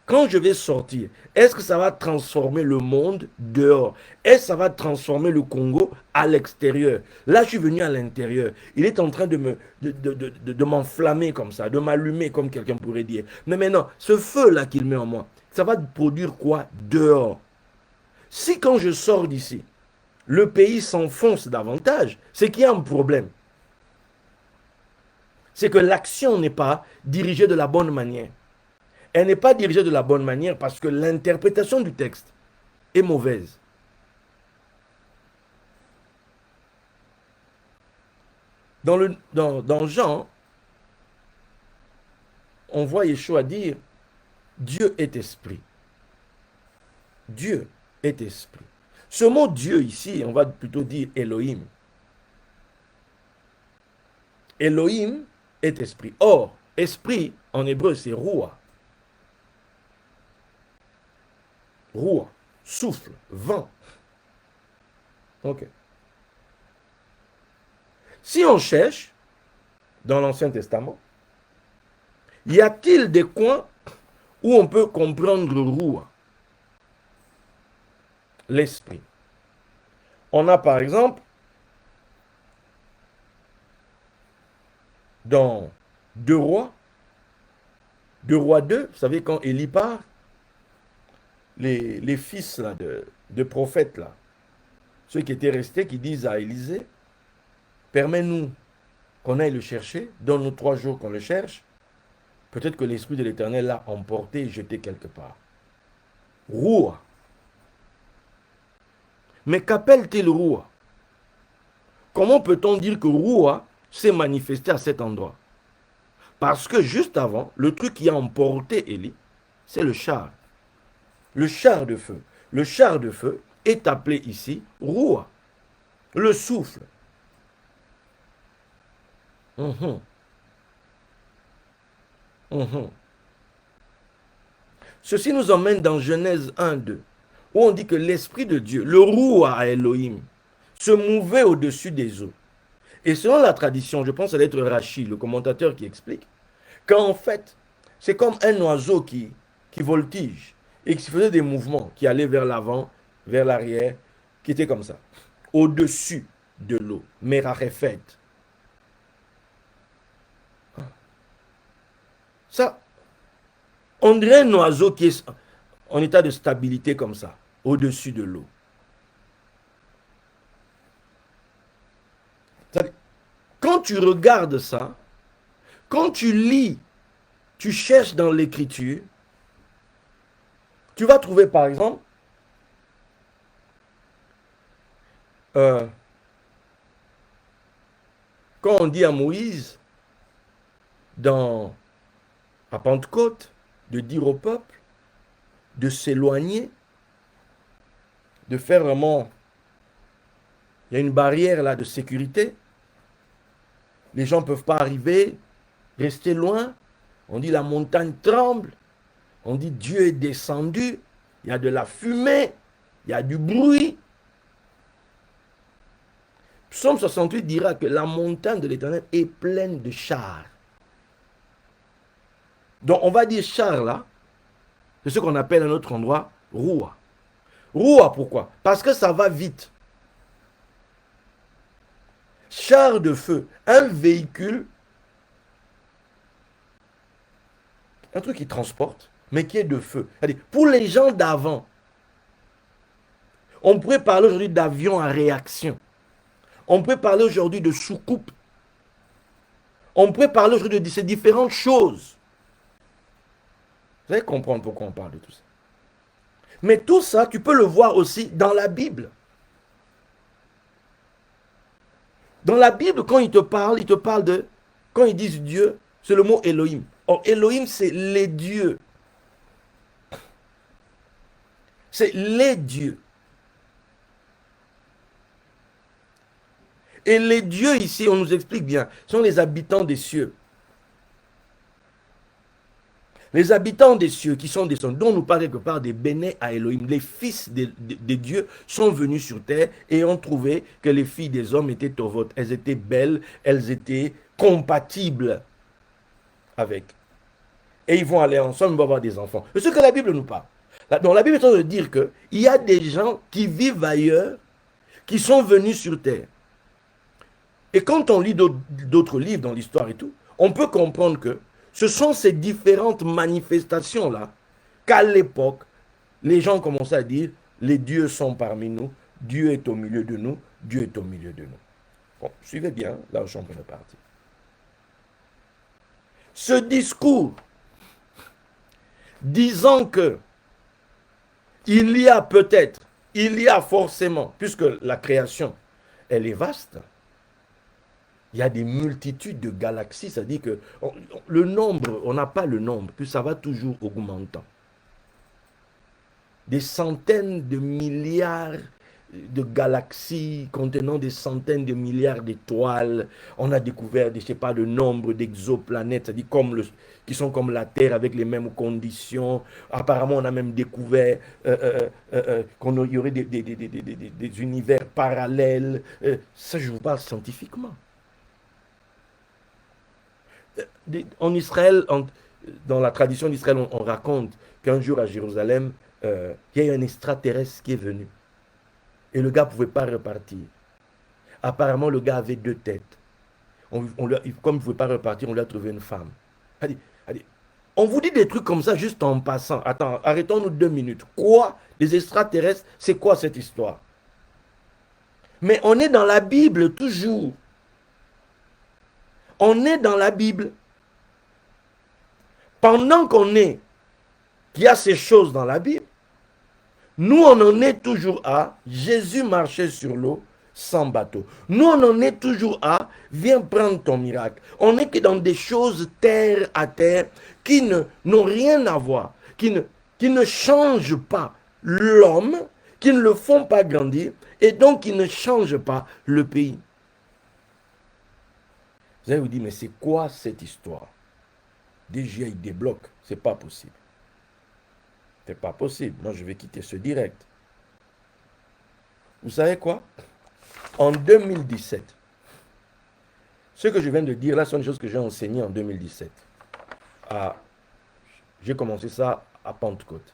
quand je vais sortir, est-ce que ça va transformer le monde dehors? Est-ce que ça va transformer le Congo à l'extérieur? Là, je suis venu à l'intérieur. Il est en train de m'enflammer comme ça, de m'allumer comme quelqu'un pourrait dire. Mais maintenant, ce feu-là qu'il met en moi, ça va produire quoi dehors? Si quand je sors d'ici, le pays s'enfonce davantage, c'est qu'il y a un problème. C'est que l'action n'est pas dirigée de la bonne manière. Elle n'est pas dirigée de la bonne manière parce que l'interprétation du texte est mauvaise. Dans Jean, on voit Yeshua dire, Dieu est esprit. Dieu est esprit. Ce mot Dieu ici, on va plutôt dire Elohim. Elohim est esprit. Or, esprit, en hébreu, c'est Roua. Roua, souffle, vent. Ok. Si on cherche dans l'Ancien Testament, y a-t-il des coins où on peut comprendre Roua, l'esprit? On a par exemple dans Deux Rois, Deux Rois 2, vous savez quand Élie part, les fils là, de prophètes, là, ceux qui étaient restés, qui disent à Élisée, permets-nous qu'on aille le chercher, donne-nous 3 jours qu'on le cherche, peut-être que l'Esprit de l'Éternel l'a emporté et jeté quelque part. Roua. Mais qu'appelle-t-il Roua? Comment peut-on dire que Roua s'est manifesté à cet endroit? Parce que juste avant, le truc qui a emporté Élie, c'est le char. Le char de feu. Le char de feu est appelé ici Roua. Le souffle. Mhm, mhm. Ceci nous emmène dans Genèse 1, 2, où on dit que l'Esprit de Dieu, le Roua à Elohim, se mouvait au-dessus des eaux. Et selon la tradition, je pense que ça doit être Rachid, le commentateur, qui explique qu'en fait, c'est comme un oiseau qui voltige et qui faisait des mouvements, qui allaient vers l'avant, vers l'arrière, qui était comme ça, au-dessus de l'eau, Merarefet. Ça, on dirait un oiseau qui est en état de stabilité comme ça, au-dessus de l'eau. Quand tu regardes ça, quand tu lis, tu cherches dans l'écriture, tu vas trouver par exemple euh, quand on dit à Moïse dans à Pentecôte de dire au peuple de s'éloigner, de faire vraiment, il y a une barrière là de sécurité, les gens ne peuvent pas arriver, rester loin. On dit la montagne tremble, on dit Dieu est descendu, il y a de la fumée, il y a du bruit. Psaume 68 dira que la montagne de l'Éternel est pleine de chars. Donc on va dire chars là, c'est ce qu'on appelle à notre endroit roua. Roua pourquoi? Parce que ça va vite. Char de feu, un véhicule, un truc qui transporte, mais qui est de feu. C'est-à-dire, pour les gens d'avant, on pourrait parler aujourd'hui d'avion à réaction. On pourrait parler aujourd'hui de soucoupe. On pourrait parler aujourd'hui de ces différentes choses. Vous allez comprendre pourquoi on parle de tout ça. Mais tout ça, tu peux le voir aussi dans la Bible. Dans la Bible, quand il te parle de... Quand ils disent Dieu, c'est le mot Elohim. Or, Elohim, c'est les dieux. C'est les dieux. Et les dieux ici, on nous explique bien, sont les habitants des cieux. Les habitants des cieux qui sont descendus, dont nous parle quelque part des béné à Elohim, les fils de Dieu sont venus sur terre et ont trouvé que les filles des hommes étaient tovotes. Elles étaient belles, elles étaient compatibles avec. Et ils vont aller ensemble, ils vont avoir des enfants. C'est ce que la Bible nous parle. Donc la Bible est en train de dire qu'il y a des gens qui vivent ailleurs, qui sont venus sur terre. Et quand on lit d'autres livres dans l'histoire et tout, on peut comprendre que ce sont ces différentes manifestations-là qu'à l'époque, les gens commençaient à dire, les dieux sont parmi nous, Dieu est au milieu de nous, Dieu est au milieu de nous. Bon, suivez bien, là où je suis en train de partir. Ce discours disant que il y a peut-être, il y a forcément, puisque la création, elle est vaste, il y a des multitudes de galaxies, c'est-à-dire que le nombre, on n'a pas le nombre, puis ça va toujours augmentant. Des centaines de milliards de galaxies contenant des centaines de milliards d'étoiles. On a découvert, je ne sais pas, le nombre d'exoplanètes, c'est-à-dire qui sont comme la Terre avec les mêmes conditions. Apparemment, on a même découvert qu'il y aurait des univers parallèles. Ça, je vous parle scientifiquement. En Israël, dans la tradition d'Israël, on raconte qu'un jour à Jérusalem, il y a eu un extraterrestre qui est venu. Et le gars ne pouvait pas repartir. Apparemment, le gars avait deux têtes. Comme il ne pouvait pas repartir, on lui a trouvé une femme. Allez, allez. On vous dit des trucs comme ça juste en passant. Attends, arrêtons-nous 2 minutes. Quoi? Les extraterrestres, c'est quoi cette histoire? Mais on est dans la Bible toujours. On est dans la Bible. Pendant qu'il y a ces choses dans la Bible, nous, on en est toujours à Jésus marchait sur l'eau sans bateau. Nous, on en est toujours à viens prendre ton miracle. On n'est que dans des choses terre à terre qui n'ont rien à voir, qui ne changent pas l'homme, qui ne le font pas grandir et donc qui ne changent pas le pays. Vous allez vous dire, mais c'est quoi cette histoire? Déjà, il débloque. C'est pas possible. C'est pas possible. Non, je vais quitter ce direct. Vous savez quoi? En 2017, ce que je viens de dire là sont des choses que j'ai enseignées en 2017. J'ai commencé ça à Pentecôte.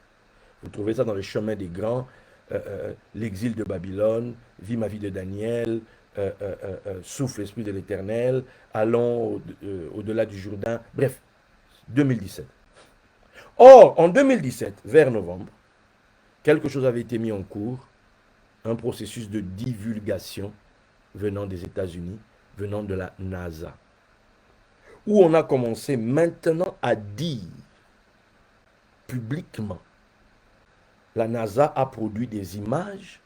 Vous trouvez ça dans le chemin des grands, l'exil de Babylone, Vie ma vie de Daniel, Souffle l'esprit de l'Éternel, Allons au-delà du Jourdain. Bref, 2017. Or, en 2017, vers novembre, quelque chose avait été mis en cours, un processus de divulgation venant des États-Unis, venant de la NASA, où on a commencé maintenant à dire publiquement, la NASA a produit des images.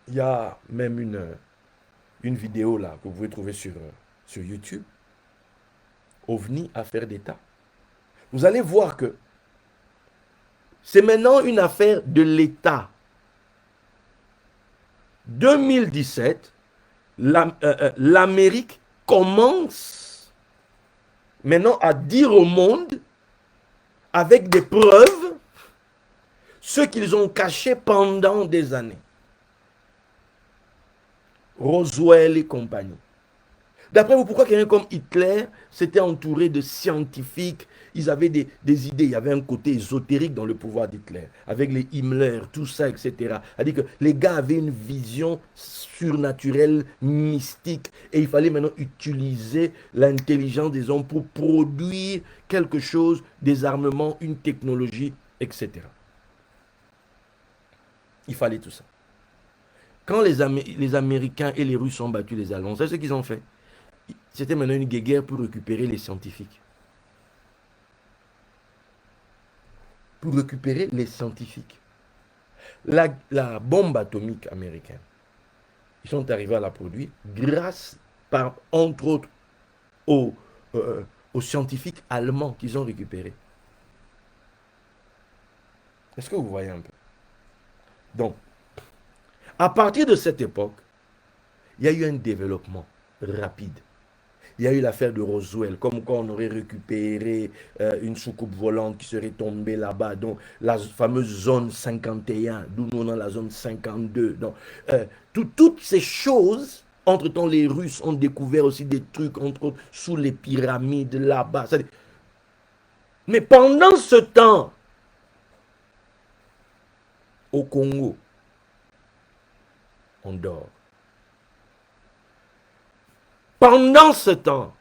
Il y a même une vidéo là que vous pouvez trouver sur YouTube, OVNI, affaire d'État. Vous allez voir que c'est maintenant une affaire de l'État. 2017, l'Amérique commence maintenant à dire au monde, avec des preuves, ce qu'ils ont caché pendant des années. Roswell et compagnie. D'après vous, pourquoi quelqu'un comme Hitler s'était entouré de scientifiques? Ils avaient des idées, il y avait un côté ésotérique dans le pouvoir d'Hitler, avec les Himmler, tout ça, etc. C'est-à-dire que les gars avaient une vision surnaturelle, mystique, et il fallait maintenant utiliser l'intelligence des hommes pour produire quelque chose, des armements, une technologie, etc. Il fallait tout ça. Quand les Américains et les Russes ont battu les Allemands, c'est ce qu'ils ont fait. C'était maintenant une guerre pour récupérer les scientifiques. Pour récupérer les scientifiques. La bombe atomique américaine, ils sont arrivés à la produire grâce, entre autres, aux scientifiques allemands qu'ils ont récupérés. Est-ce que vous voyez un peu? Donc, à partir de cette époque, il y a eu un développement rapide. Il y a eu l'affaire de Roswell, comme quoi on aurait récupéré une soucoupe volante qui serait tombée là-bas, donc la fameuse zone 51, d'où nous on a la zone 52. Donc, toutes ces choses, entre-temps, les Russes ont découvert aussi des trucs, entre autres, sous les pyramides là-bas. Mais pendant ce temps, au Congo, on dort. Pendant ce temps,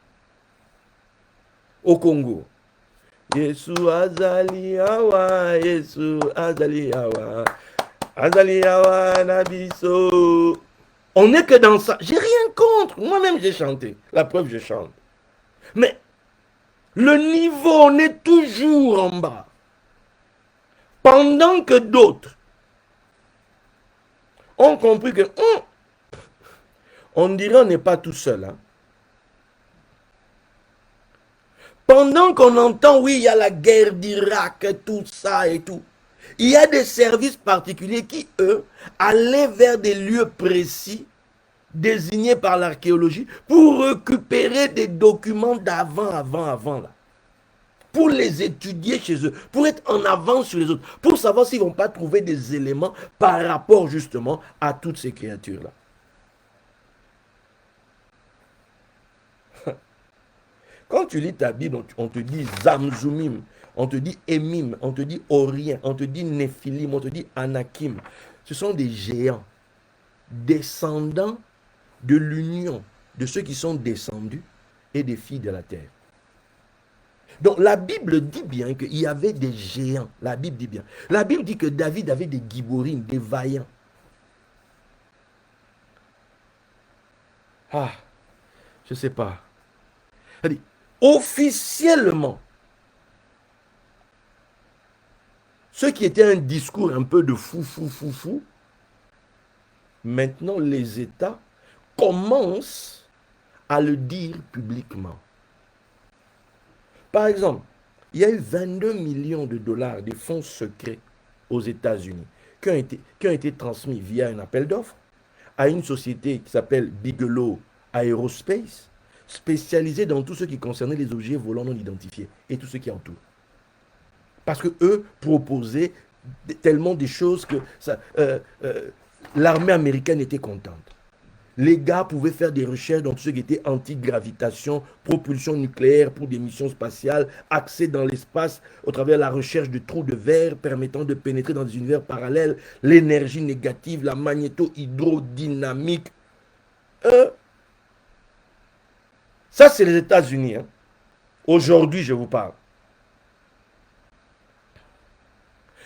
au Congo, Yesu azali awa, Yesu azali awa, azali awa nabiso. On n'est que dans ça. J'ai rien contre. Moi-même, j'ai chanté. La preuve, je chante. Mais le niveau, on est toujours en bas. Pendant que d'autres ont compris que on dirait on n'est pas tout seul. Hein. Pendant qu'on entend, oui, il y a la guerre d'Irak, tout ça et tout. Il y a des services particuliers qui, eux, allaient vers des lieux précis, désignés par l'archéologie, pour récupérer des documents d'avant, là. Pour les étudier chez eux, pour être en avance sur les autres, pour savoir s'ils ne vont pas trouver des éléments par rapport justement à toutes ces créatures-là. Quand tu lis ta Bible, on te dit Zamzumim, on te dit Emim, on te dit Orien, on te dit Néphilim, on te dit Anakim. Ce sont des géants, descendants de l'union de ceux qui sont descendus et des filles de la terre. Donc la Bible dit bien qu'il y avait des géants. La Bible dit bien. La Bible dit que David avait des giborim, des vaillants. Ah, je ne sais pas. C'est-à-dire, officiellement, ce qui était un discours un peu de fou, maintenant les États commencent à le dire publiquement. Par exemple, il y a eu 22 millions de dollars de fonds secrets aux États-Unis qui ont été transmis via un appel d'offres à une société qui s'appelle Bigelow Aerospace, spécialisée dans tout ce qui concernait les objets volants non identifiés et tout ce qui entoure. Parce que eux proposaient tellement de choses que l'armée américaine était contente. Les gars pouvaient faire des recherches dans tout ce qui était anti-gravitation, propulsion nucléaire pour des missions spatiales, accès dans l'espace au travers de la recherche de trous de verre permettant de pénétrer dans des univers parallèles, l'énergie négative, la magnéto-hydrodynamique. Ça, c'est les États-Unis. Hein. Aujourd'hui, je vous parle.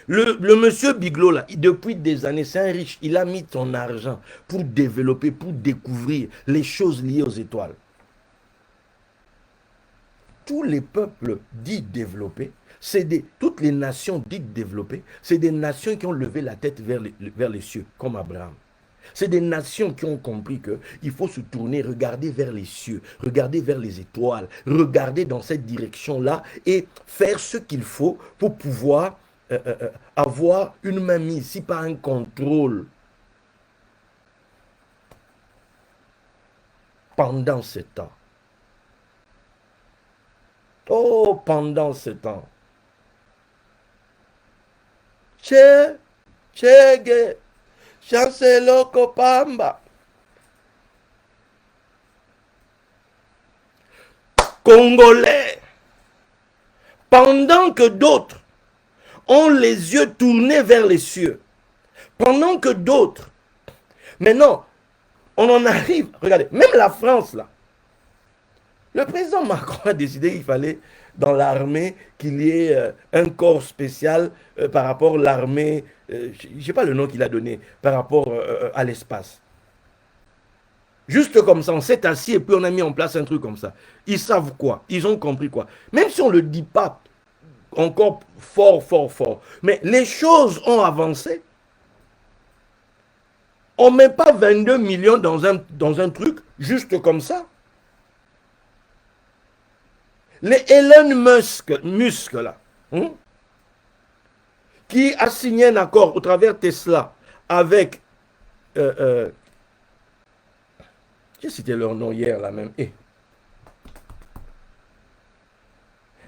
Le monsieur Bigelow, là, depuis des années, c'est un riche. Il a mis son argent pour développer, pour découvrir les choses liées aux étoiles. Tous les peuples dits développés, toutes les nations dites développées, c'est des nations qui ont levé la tête vers les cieux, comme Abraham. C'est des nations qui ont compris qu'il faut se tourner, regarder vers les cieux, regarder vers les étoiles, regarder dans cette direction-là et faire ce qu'il faut pour pouvoir avoir une main mise, si pas un contrôle pendant ce temps. Oh, pendant ce temps. Che, chancelo Kopamba. Congolais. Pendant que d'autres ont les yeux tournés vers les cieux. Pendant que d'autres, maintenant, on en arrive, regardez, même la France là, le président Macron a décidé qu'il fallait dans l'armée qu'il y ait un corps spécial par rapport à l'armée, je ne sais pas le nom qu'il a donné, par rapport à l'espace. Juste comme ça, on s'est assis et puis on a mis en place un truc comme ça. Ils savent quoi, ils ont compris quoi. Même si on ne le dit pas, encore fort. Mais les choses ont avancé. On ne met pas 22 millions dans un truc juste comme ça. Les Elon Musk là, qui a signé un accord au travers Tesla avec, j'ai cité leur nom hier là même,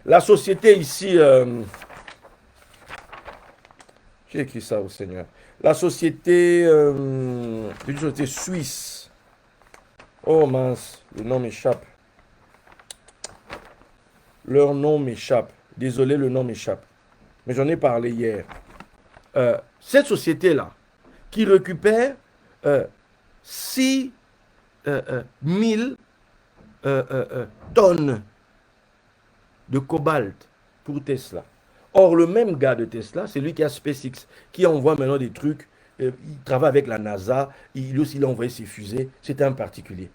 La société ici, j'ai écrit ça au Seigneur. La société, une société suisse. Oh mince, le nom m'échappe. Leur nom m'échappe. Désolé, le nom m'échappe. Mais j'en ai parlé hier. Cette société-là, qui récupère 6 000 tonnes de cobalt pour Tesla. Or, le même gars de Tesla, c'est lui qui a SpaceX, qui envoie maintenant des trucs. Il travaille avec la NASA, il aussi il a envoyé ses fusées. C'est un particulier.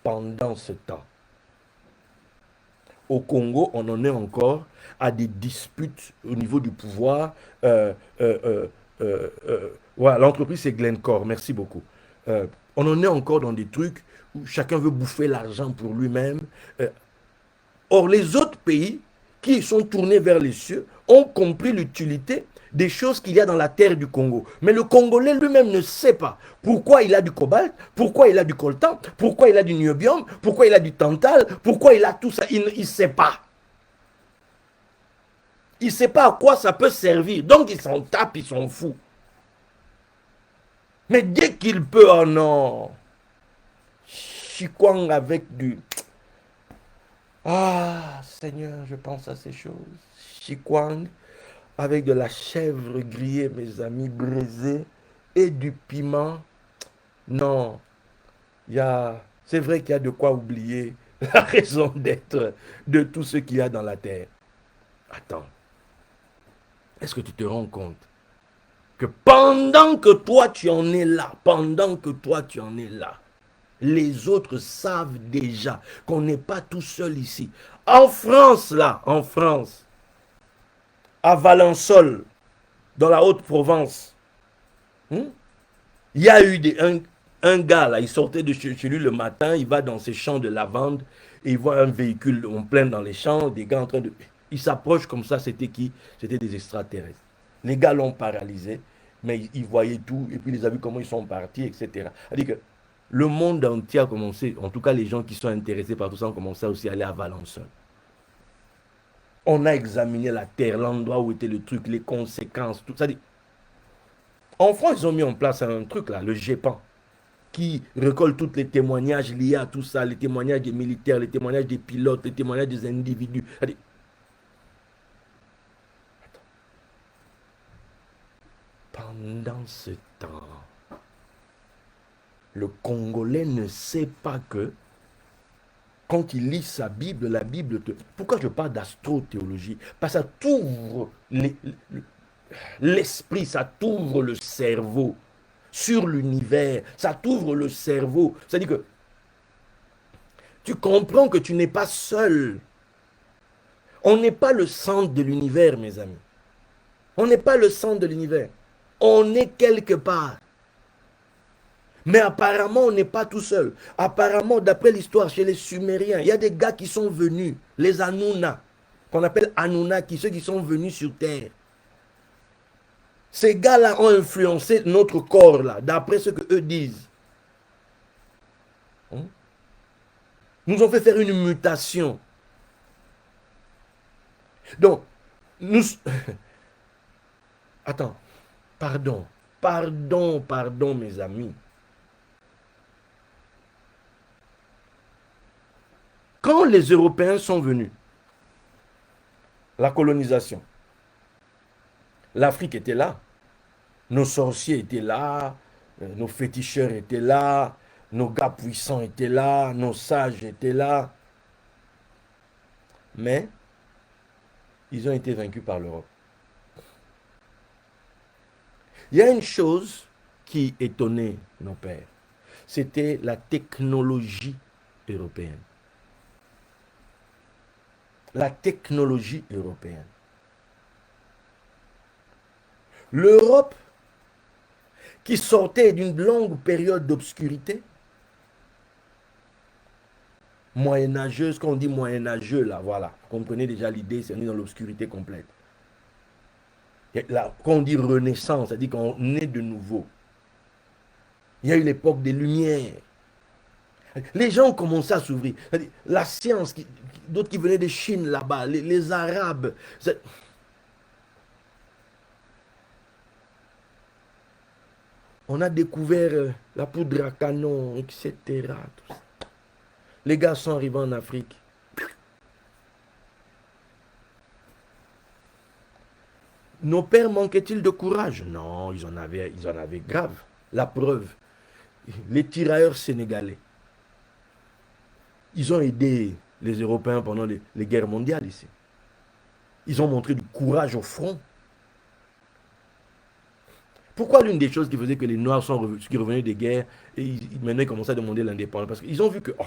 Pendant ce temps, au Congo, on en est encore à des disputes au niveau du pouvoir. Voilà, l'entreprise, c'est Glencore. Merci beaucoup. On en est encore dans des trucs où chacun veut bouffer l'argent pour lui-même. Euh, Or, les autres pays qui sont tournés vers les cieux ont compris l'utilité des choses qu'il y a dans la terre du Congo. Mais le Congolais lui-même ne sait pas pourquoi il a du cobalt, pourquoi il a du coltan, pourquoi il a du niobium, pourquoi il a du tantal, pourquoi il a tout ça. Il ne sait pas. Il ne sait pas à quoi ça peut servir. Donc il s'en tape, il s'en fout. Mais dès qu'il peut, oh non, chikwang avec du... Ah, Seigneur, je pense à ces choses. Chikwang avec de la chèvre grillée, mes amis, braisée, et du piment. Non, c'est vrai qu'il y a de quoi oublier la raison d'être de tout ce qu'il y a dans la terre. Attends, est-ce que tu te rends compte que pendant que toi tu en es là, pendant que toi tu en es là, les autres savent déjà qu'on n'est pas tout seul ici. En France, là, en France, à Valençol, dans la Haute-Provence, hmm, il y a eu un gars, là, il sortait de chez lui le matin, il va dans ses champs de lavande, et il voit un véhicule en plein dans les champs, des gars en train de... Il s'approche comme ça, c'était qui? C'était des extraterrestres. Les gars l'ont paralysé, mais ils voyaient tout, et puis ils ont vu comment ils sont partis, etc. C'est-à-dire que le monde entier a commencé, en tout cas les gens qui sont intéressés par tout ça ont commencé aussi à aller à Valençol. On a examiné la terre, l'endroit où était le truc, les conséquences, tout ça. En France, ils ont mis en place un truc là, le GEPAN, qui récolte tous les témoignages liés à tout ça, les témoignages des militaires, les témoignages des pilotes, les témoignages des individus. Pendant ce temps, le Congolais ne sait pas que quand il lit sa Bible, la Bible te... Pourquoi je parle d'astro-théologie? Parce que ça t'ouvre l'esprit, ça t'ouvre le cerveau sur l'univers, ça t'ouvre le cerveau. C'est-à-dire que tu comprends que tu n'es pas seul. On n'est pas le centre de l'univers, mes amis. On n'est pas le centre de l'univers. On est quelque part. Mais apparemment, on n'est pas tout seul. Apparemment, d'après l'histoire, chez les Sumériens, il y a des gars qui sont venus, les Hanouna, qu'on appelle Anunnaki, ceux qui sont venus sur Terre. Ces gars-là ont influencé notre corps, là, d'après ce que eux disent. Hein? Nous ont fait faire une mutation. Donc, nous... Attends, pardon, pardon, mes amis. Quand les Européens sont venus, la colonisation, l'Afrique était là. Nos sorciers étaient là, nos féticheurs étaient là, nos gars puissants étaient là, nos sages étaient là. Mais ils ont été vaincus par l'Europe. Il y a une chose qui étonnait nos pères. C'était la technologie européenne. La technologie européenne. L'Europe, qui sortait d'une longue période d'obscurité, moyenâgeuse, quand on dit moyenâgeux, là, voilà, vous comprenez déjà l'idée, c'est on est dans l'obscurité complète. Et là, quand on dit renaissance, c'est-à-dire qu'on est de nouveau. Il y a eu l'époque des Lumières. Les gens ont commencé à s'ouvrir. La science, d'autres qui venaient de Chine là-bas, les Arabes. On a découvert la poudre à canon, etc. Tout ça. Les gars sont arrivés en Afrique. Nos pères manquaient-ils de courage? Non, ils en avaient grave. La preuve, les tirailleurs sénégalais, ils ont aidé les Européens pendant les guerres mondiales ici. Ils ont montré du courage au front. Pourquoi l'une des choses qui faisait que les Noirs qui revenaient des guerres, et maintenant ils commençaient à demander l'indépendance? Parce qu'ils ont vu que, oh,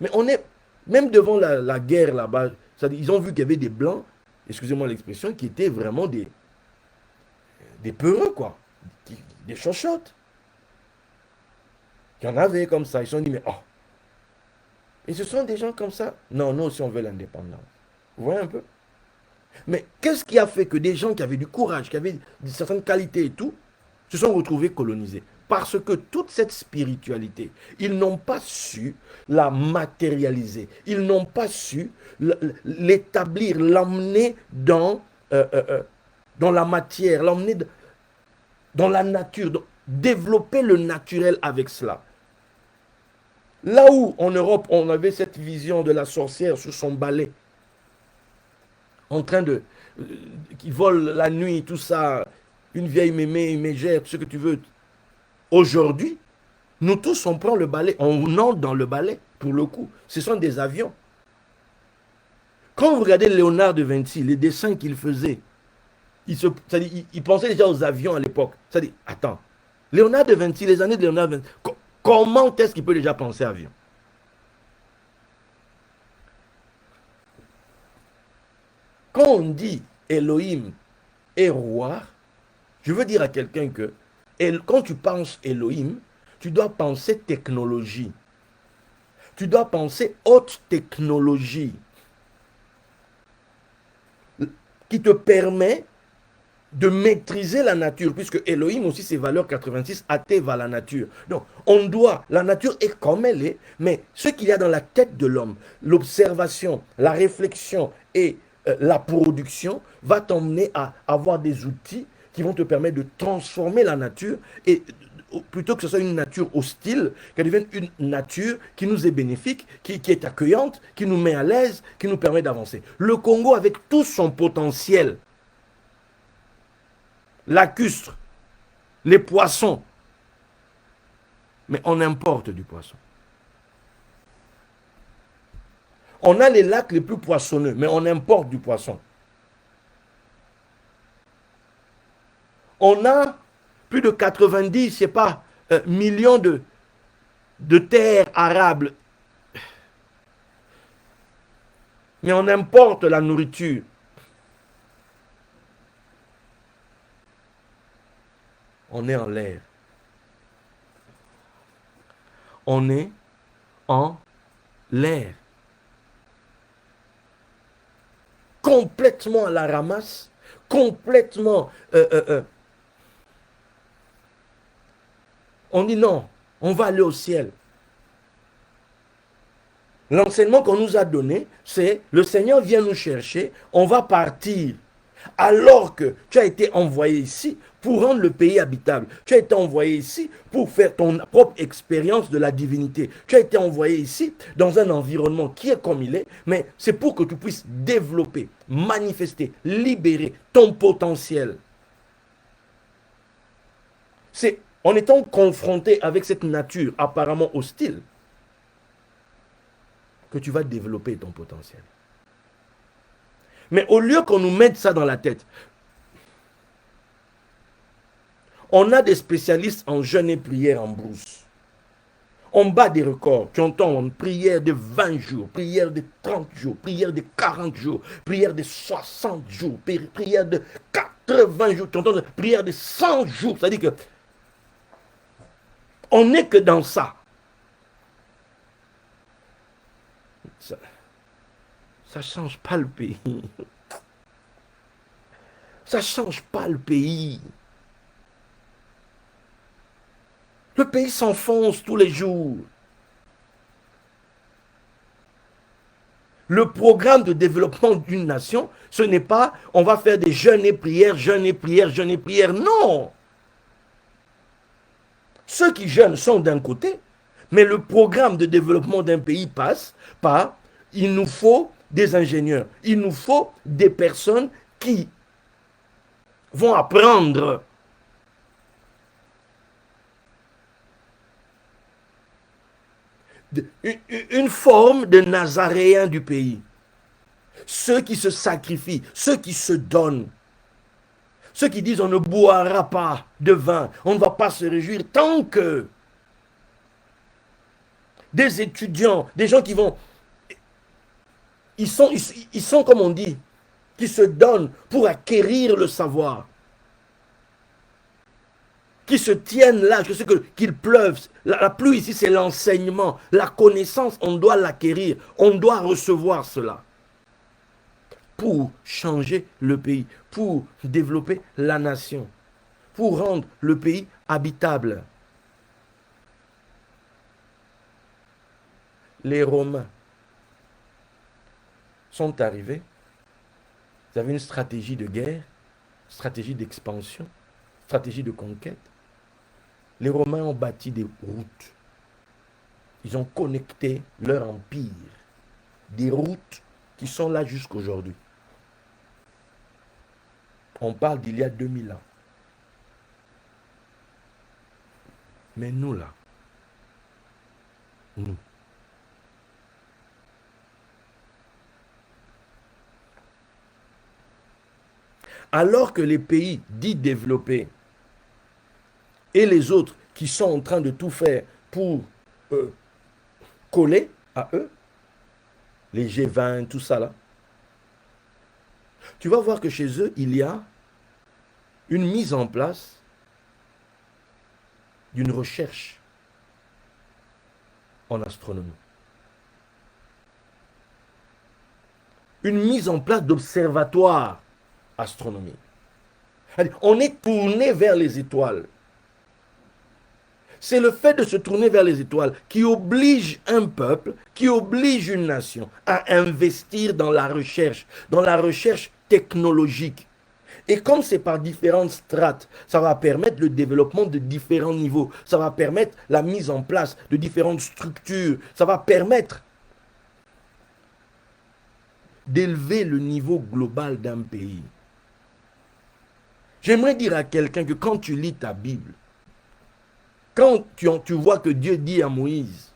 mais on est, même devant la guerre là-bas, ils ont vu qu'il y avait des Blancs, excusez-moi l'expression, qui étaient vraiment des peureux, quoi. Des chochottes. Il y en avait comme ça. Ils se sont dit, mais oh. Et ce sont des gens comme ça. Non, nous aussi on veut l'indépendance. Vous voyez un peu? Mais qu'est-ce qui a fait que des gens qui avaient du courage, qui avaient certaines qualités et tout, se sont retrouvés colonisés? Parce que toute cette spiritualité, ils n'ont pas su la matérialiser. Ils n'ont pas su l'établir, l'emmener dans la matière, l'emmener dans la nature, développer le naturel avec cela. Là où en Europe, on avait cette vision de la sorcière sur son balai, en train qui vole la nuit, tout ça, une vieille mémé, une mégère, tout ce que tu veux. Aujourd'hui, nous tous, on prend le balai, on entre dans le balai, pour le coup. Ce sont des avions. Quand vous regardez Léonard de Vinci, les dessins qu'il faisait, il pensait déjà aux avions à l'époque. C'est-à-dire, attends, Léonard de Vinci, les années de Léonard de Vinci, comment est-ce qu'il peut déjà penser à avion? Quand on dit Elohim est roi, je veux dire à quelqu'un que quand tu penses Elohim, tu dois penser technologie. Tu dois penser haute technologie qui te permet de maîtriser la nature, puisque Elohim aussi, ses valeurs 86, attèvent à la nature. Donc, la nature est comme elle est, mais ce qu'il y a dans la tête de l'homme, l'observation, la réflexion et la production, va t'emmener à avoir des outils qui vont te permettre de transformer la nature et plutôt que ce soit une nature hostile, qu'elle devienne une nature qui nous est bénéfique, qui est accueillante, qui nous met à l'aise, qui nous permet d'avancer. Le Congo, avec tout son potentiel, lacustre, les poissons, mais on importe du poisson. On a les lacs les plus poissonneux, mais on importe du poisson. On a plus de 90, je sais pas, millions de terres arables, mais on importe la nourriture. On est en l'air. On est en l'air. Complètement à la ramasse, complètement... on dit non, on va aller au ciel. L'enseignement qu'on nous a donné, c'est le Seigneur vient nous chercher, on va partir. Alors que tu as été envoyé ici pour rendre le pays habitable. Tu as été envoyé ici pour faire ton propre expérience de la divinité. Tu as été envoyé ici dans un environnement qui est comme il est, mais c'est pour que tu puisses développer, manifester, libérer ton potentiel. C'est en étant confronté avec cette nature apparemment hostile que tu vas développer ton potentiel. Mais au lieu qu'on nous mette ça dans la tête, on a des spécialistes en jeûne et prière en brousse. On bat des records. Tu entends une prière de 20 jours, prière de 30 jours, prière de 40 jours, prière de 60 jours, prière de 80 jours, tu entends prière de 100 jours. C'est-à-dire que on n'est que dans ça. Ça ne change pas le pays. Ça ne change pas le pays. Le pays s'enfonce tous les jours. Le programme de développement d'une nation, ce n'est pas on va faire des jeûnes et prières, jeûnes et prières, jeûnes et prières. Non. Ceux qui jeûnent sont d'un côté, mais le programme de développement d'un pays passe par il nous faut des ingénieurs, il nous faut des personnes qui vont apprendre. Une forme de nazaréen du pays. Ceux qui se sacrifient, ceux qui se donnent, ceux qui disent on ne boira pas de vin, on ne va pas se réjouir tant que des étudiants, des gens qui vont, ils sont comme on dit, qui se donnent pour acquérir le savoir, qui se tiennent là, je sais qu'il pleuve. La pluie ici, c'est l'enseignement. La connaissance, on doit l'acquérir. On doit recevoir cela. Pour changer le pays, pour développer la nation, pour rendre le pays habitable. Les Romains sont arrivés. Ils avaient une stratégie de guerre, stratégie d'expansion, stratégie de conquête. Les Romains ont bâti des routes. Ils ont connecté leur empire. Des routes qui sont là jusqu'aujourd'hui. On parle d'il y a 2000 ans. Mais nous là, nous. Alors que les pays dits développés et les autres qui sont en train de tout faire pour coller à eux, les G20, tout ça là, tu vas voir que chez eux, il y a une mise en place d'une recherche en astronomie. Une mise en place d'observatoires astronomiques. On est tourné vers les étoiles. C'est le fait de se tourner vers les étoiles qui oblige un peuple, qui oblige une nation à investir dans la recherche technologique. Et comme c'est par différentes strates, ça va permettre le développement de différents niveaux, ça va permettre la mise en place de différentes structures, ça va permettre d'élever le niveau global d'un pays. J'aimerais dire à quelqu'un que quand tu lis ta Bible, quand tu vois que Dieu dit à Moïse,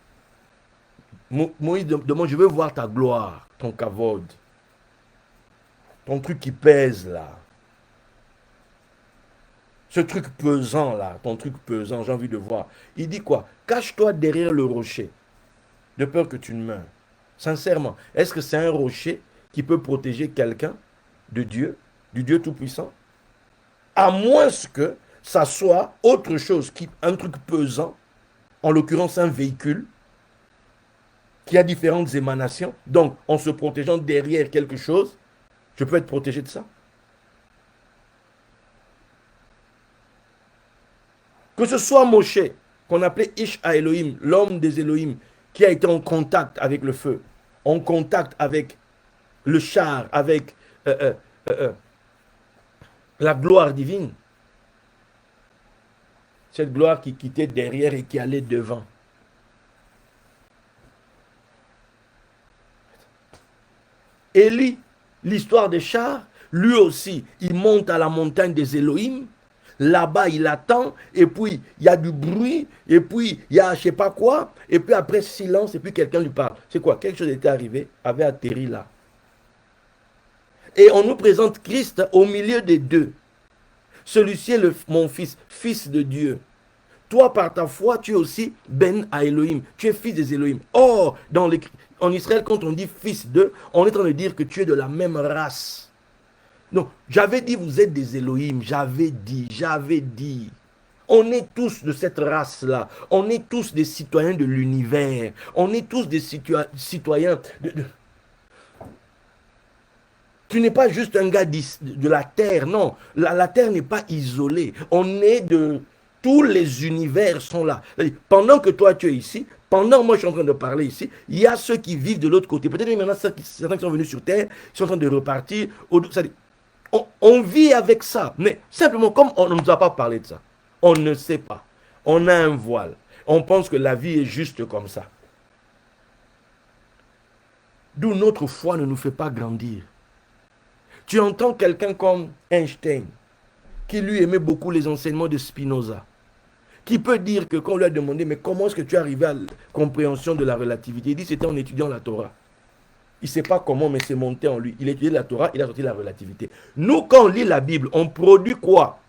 Moïse demande, je veux voir ta gloire, ton kavod, ton truc qui pèse là. Ce truc pesant là, ton truc pesant, j'ai envie de voir. Il dit quoi? Cache-toi derrière le rocher, de peur que tu ne meurs. Sincèrement, est-ce que c'est un rocher qui peut protéger quelqu'un de Dieu, du Dieu Tout-Puissant? À moins que ça soit autre chose, un truc pesant, en l'occurrence un véhicule, qui a différentes émanations. Donc, en se protégeant derrière quelque chose, je peux être protégé de ça. Que ce soit Moshe, qu'on appelait Ish à Elohim, l'homme des Elohim, qui a été en contact avec le feu, en contact avec le char, avec la gloire divine. Cette gloire qui quittait derrière et qui allait devant. Élie, l'histoire des chars, lui aussi, il monte à la montagne des Elohim. Là-bas, il attend, et puis il y a du bruit, et puis il y a je sais pas quoi, et puis après silence, et puis quelqu'un lui parle. C'est quoi? Quelque chose était arrivé, avait atterri là. Et on nous présente Christ au milieu des deux. Celui-ci est mon fils, fils de Dieu. Toi, par ta foi, tu es aussi Ben à Elohim. Tu es fils des Elohim. Or, en Israël, quand on dit fils d'eux, on est en train de dire que tu es de la même race. Non, j'avais dit, vous êtes des Elohim. J'avais dit. On est tous de cette race-là. On est tous des citoyens de l'univers. On est tous des citoyens de... Tu n'es pas juste un gars de la Terre, non. La Terre n'est pas isolée. On est de... Tous les univers sont là. Pendant que toi, tu es ici, Pendant moi, je suis en train de parler ici, il y a ceux qui vivent de l'autre côté. Peut-être maintenant, certains qui sont venus sur Terre, ils sont en train de repartir. On vit avec ça. Mais simplement, comme on ne nous a pas parlé de ça, on ne sait pas. On a un voile. On pense que la vie est juste comme ça. D'où notre foi ne nous fait pas grandir. Tu entends quelqu'un comme Einstein, qui lui aimait beaucoup les enseignements de Spinoza, qui peut dire que quand on lui a demandé, mais comment est-ce que tu es arrivé à la compréhension de la relativité? Il dit, c'était en étudiant la Torah. Il ne sait pas comment, mais c'est monté en lui. Il a étudié la Torah, il a sorti la relativité. Nous, quand on lit la Bible, on produit quoi?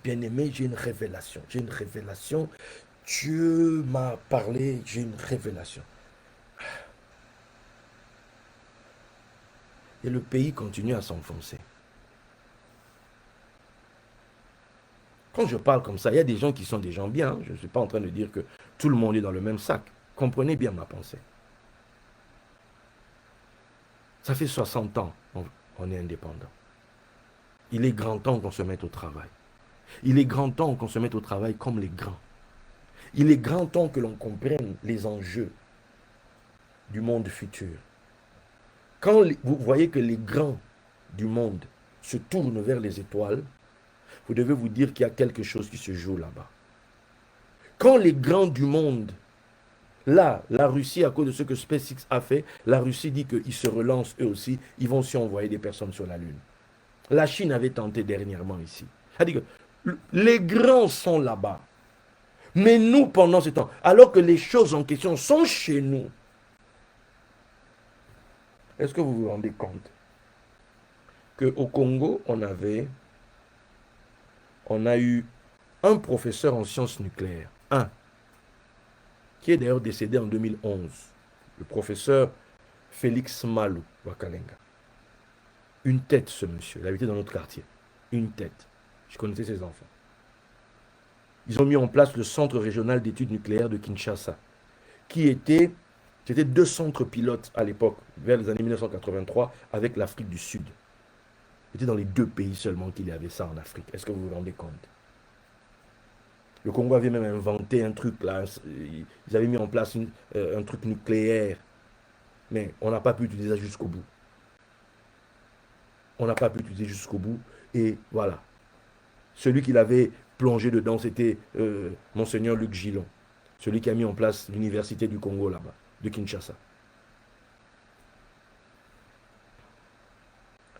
Bien-aimé, j'ai une révélation. J'ai une révélation. Dieu m'a parlé, j'ai une révélation. Et le pays continue à s'enfoncer. Quand je parle comme ça, il y a des gens qui sont des gens bien. Je ne suis pas en train de dire que tout le monde est dans le même sac. Comprenez bien ma pensée. Ça fait 60 ans qu'on est indépendant. Il est grand temps qu'on se mette au travail. Il est grand temps qu'on se mette au travail comme les grands. Il est grand temps que l'on comprenne les enjeux du monde futur. Quand vous voyez que les grands du monde se tournent vers les étoiles, vous devez vous dire qu'il y a quelque chose qui se joue là-bas. Quand les grands du monde, là, la Russie, à cause de ce que SpaceX a fait, la Russie dit qu'ils se relancent eux aussi, ils vont aussi envoyer des personnes sur la Lune. La Chine avait tenté dernièrement ici. C'est-à-dire que les grands sont là-bas. Mais nous, pendant ce temps, alors que les choses en question sont chez nous, est-ce que vous vous rendez compte qu'au Congo, on a eu un professeur en sciences nucléaires, qui est d'ailleurs décédé en 2011, le professeur Félix Malou Wakalenga. Une tête, ce monsieur, il habitait dans notre quartier. Une tête. Je connaissais ses enfants. Ils ont mis en place le Centre régional d'études nucléaires de Kinshasa, c'était 2 centres pilotes à l'époque, vers les années 1983, avec l'Afrique du Sud. C'était dans les 2 pays seulement qu'il y avait ça en Afrique. Est-ce que vous vous rendez compte? Le Congo avait même inventé un truc là, ils avaient mis en place un truc nucléaire, mais on n'a pas pu utiliser ça jusqu'au bout. On n'a pas pu utiliser jusqu'au bout, et voilà. Celui qui l'avait plongé dedans, c'était Monseigneur Luc Gillon, celui qui a mis en place l'université du Congo là-bas, de Kinshasa.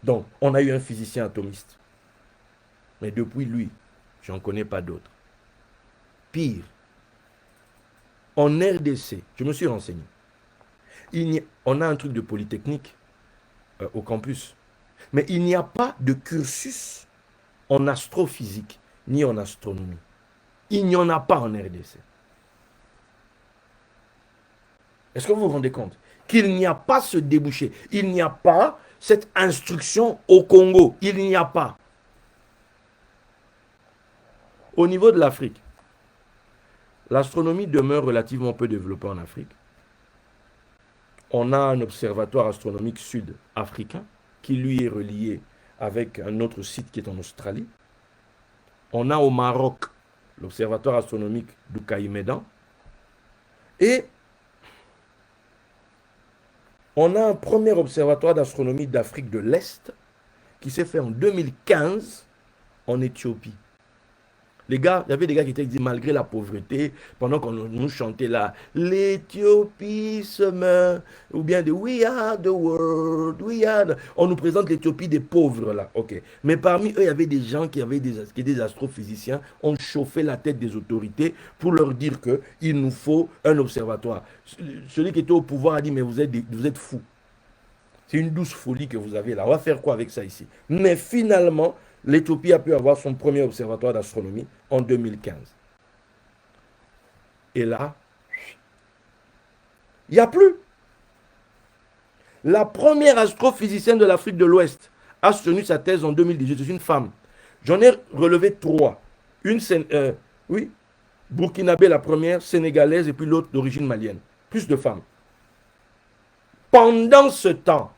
Donc, on a eu un physicien atomiste. Mais depuis lui, je n'en connais pas d'autres. Pire, en RDC, je me suis renseigné. On a un truc de polytechnique au campus. Mais il n'y a pas de cursus en astrophysique ni en astronomie. Il n'y en a pas en RDC. Est-ce que vous vous rendez compte qu'il n'y a pas ce débouché? Il n'y a pas cette instruction au Congo. Il n'y a pas. Au niveau de l'Afrique, l'astronomie demeure relativement peu développée en Afrique. On a un observatoire astronomique sud-africain qui lui est relié avec un autre site qui est en Australie. On a au Maroc l'observatoire astronomique du Caïmédan. Et on a un premier observatoire d'astronomie d'Afrique de l'Est qui s'est fait en 2015 en Éthiopie. Les gars, il y avait des gars qui étaient dit malgré la pauvreté, pendant qu'on nous chantait là, l'Éthiopie se meurt, ou bien de We are the world, on nous présente l'Éthiopie des pauvres là, ok. Mais parmi eux, il y avait des gens qui étaient des astrophysiciens, ont chauffé la tête des autorités pour leur dire qu'il nous faut un observatoire. Celui qui était au pouvoir a dit, mais vous êtes fous. C'est une douce folie que vous avez là. On va faire quoi avec ça ici? Mais finalement, l'Éthiopie a pu avoir son premier observatoire d'astronomie en 2015. Et là, il n'y a plus. La première astrophysicienne de l'Afrique de l'Ouest a soutenu sa thèse en 2018. C'est une femme. J'en ai relevé 3. Une, oui, burkinabé la première, sénégalaise et puis l'autre d'origine malienne. Plus de femmes. Pendant ce temps,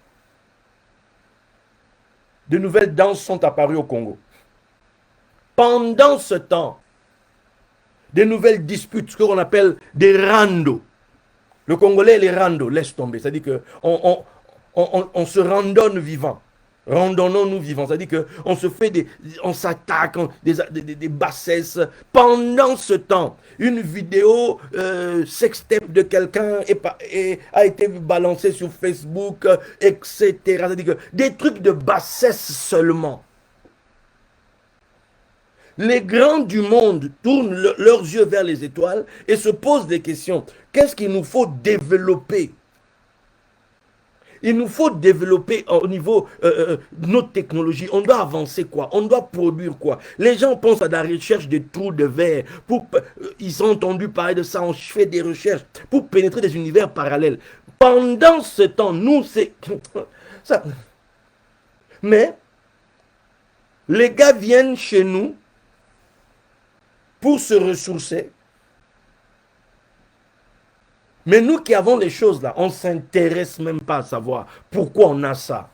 de nouvelles danses sont apparues au Congo. Pendant ce temps, des nouvelles disputes, ce qu'on appelle des randos. Le Congolais, les randos, laisse tomber. C'est-à-dire qu'on se randonne vivant. Randonnons-nous vivants. C'est-à-dire qu'on se fait on s'attaque, des bassesses. Pendant ce temps, une vidéo sextape de quelqu'un a été balancée sur Facebook, etc. C'est-à-dire que des trucs de bassesse seulement. Les grands du monde tournent leurs yeux vers les étoiles et se posent des questions. Qu'est-ce qu'il nous faut développer? Il nous faut développer au niveau notre technologie. On doit avancer quoi? On doit produire quoi? Les gens pensent à la recherche des trous de verre. Ils ont entendu parler de ça. On fait des recherches pour pénétrer des univers parallèles. Pendant ce temps, nous, c'est... ça. Mais les gars viennent chez nous pour se ressourcer. Mais nous qui avons les choses là, on ne s'intéresse même pas à savoir pourquoi on a ça.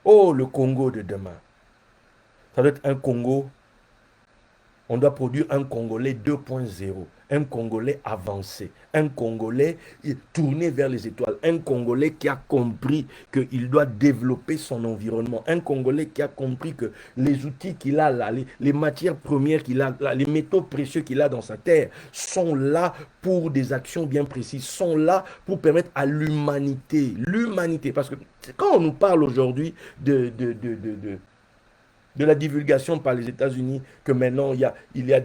Oh, le Congo de demain. Ça doit être un Congo. On doit produire un Congolais 2.0. Un Congolais avancé. Un Congolais tourné vers les étoiles. Un Congolais qui a compris qu'il doit développer son environnement. Un Congolais qui a compris que les outils qu'il a là, les matières premières qu'il a là, les métaux précieux qu'il a dans sa terre sont là pour des actions bien précises, sont là pour permettre à l'humanité. L'humanité. Parce que quand on nous parle aujourd'hui de la divulgation par les États-Unis, que maintenant il y a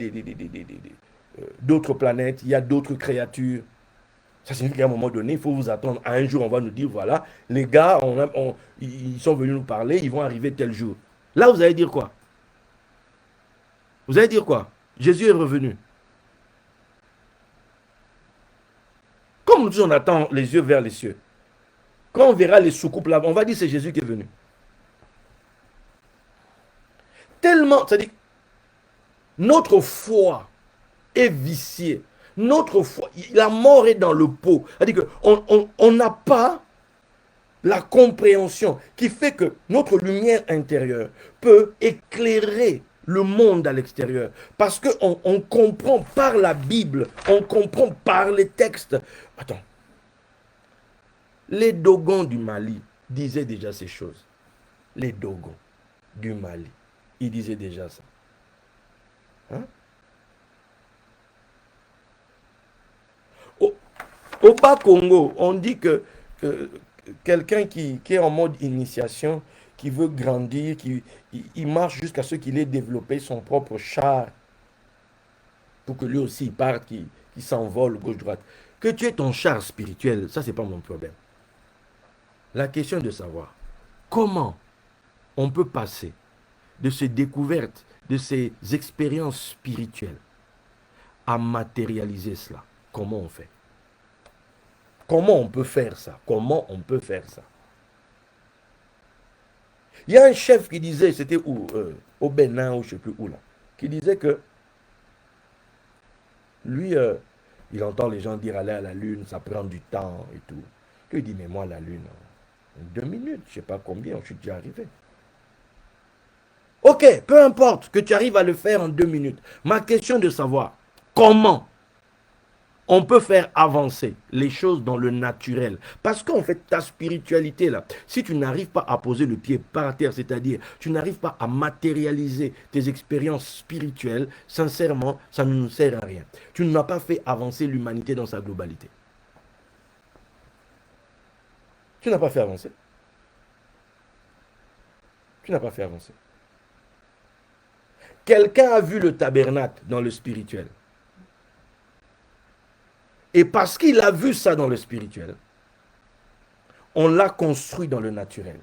d'autres planètes, il y a d'autres créatures. Ça signifie qu'à un moment donné, il faut vous attendre. À un jour, on va nous dire, voilà, les gars, ils sont venus nous parler, ils vont arriver tel jour. Là, vous allez dire quoi? Vous allez dire quoi? Jésus est revenu. Comme nous, on attend les yeux vers les cieux. Quand on verra les soucoupes là, on va dire c'est Jésus qui est venu. Tellement, c'est-à-dire, notre foi est viciée. Notre foi, la mort est dans le pot. C'est-à-dire qu'on n'a pas la compréhension qui fait que notre lumière intérieure peut éclairer le monde à l'extérieur. Parce qu'on comprend par la Bible, on comprend par les textes. Attends. Les Dogons du Mali disaient déjà ces choses. Les Dogons du Mali, ils disaient déjà ça. Hein? Au Bas-Congo, on dit que quelqu'un qui est en mode initiation, qui veut grandir, il marche jusqu'à ce qu'il ait développé son propre char pour que lui aussi il parte, qu'il s'envole gauche-droite. Que tu aies ton char spirituel, ça, c'est pas mon problème. La question est de savoir comment on peut passer de ces découvertes, de ces expériences spirituelles à matérialiser cela. Comment on fait? Comment on peut faire ça? Comment on peut faire ça? Il y a un chef qui disait, c'était où? Au Bénin, ou je ne sais plus où là, qui disait que lui, il entend les gens dire aller à la Lune, ça prend du temps et tout. Il dit, mais moi, la Lune, en 2 minutes, je ne sais pas combien, je suis déjà arrivé. Ok, peu importe que tu arrives à le faire en 2 minutes. Ma question est de savoir comment on peut faire avancer les choses dans le naturel. Parce qu'en fait, ta spiritualité, là, si tu n'arrives pas à poser le pied par terre, c'est-à-dire tu n'arrives pas à matérialiser tes expériences spirituelles, sincèrement, ça ne nous sert à rien. Tu n'as pas fait avancer l'humanité dans sa globalité. Tu n'as pas fait avancer. Tu n'as pas fait avancer. Quelqu'un a vu le tabernacle dans le spirituel. Et parce qu'il a vu ça dans le spirituel, on l'a construit dans le naturel.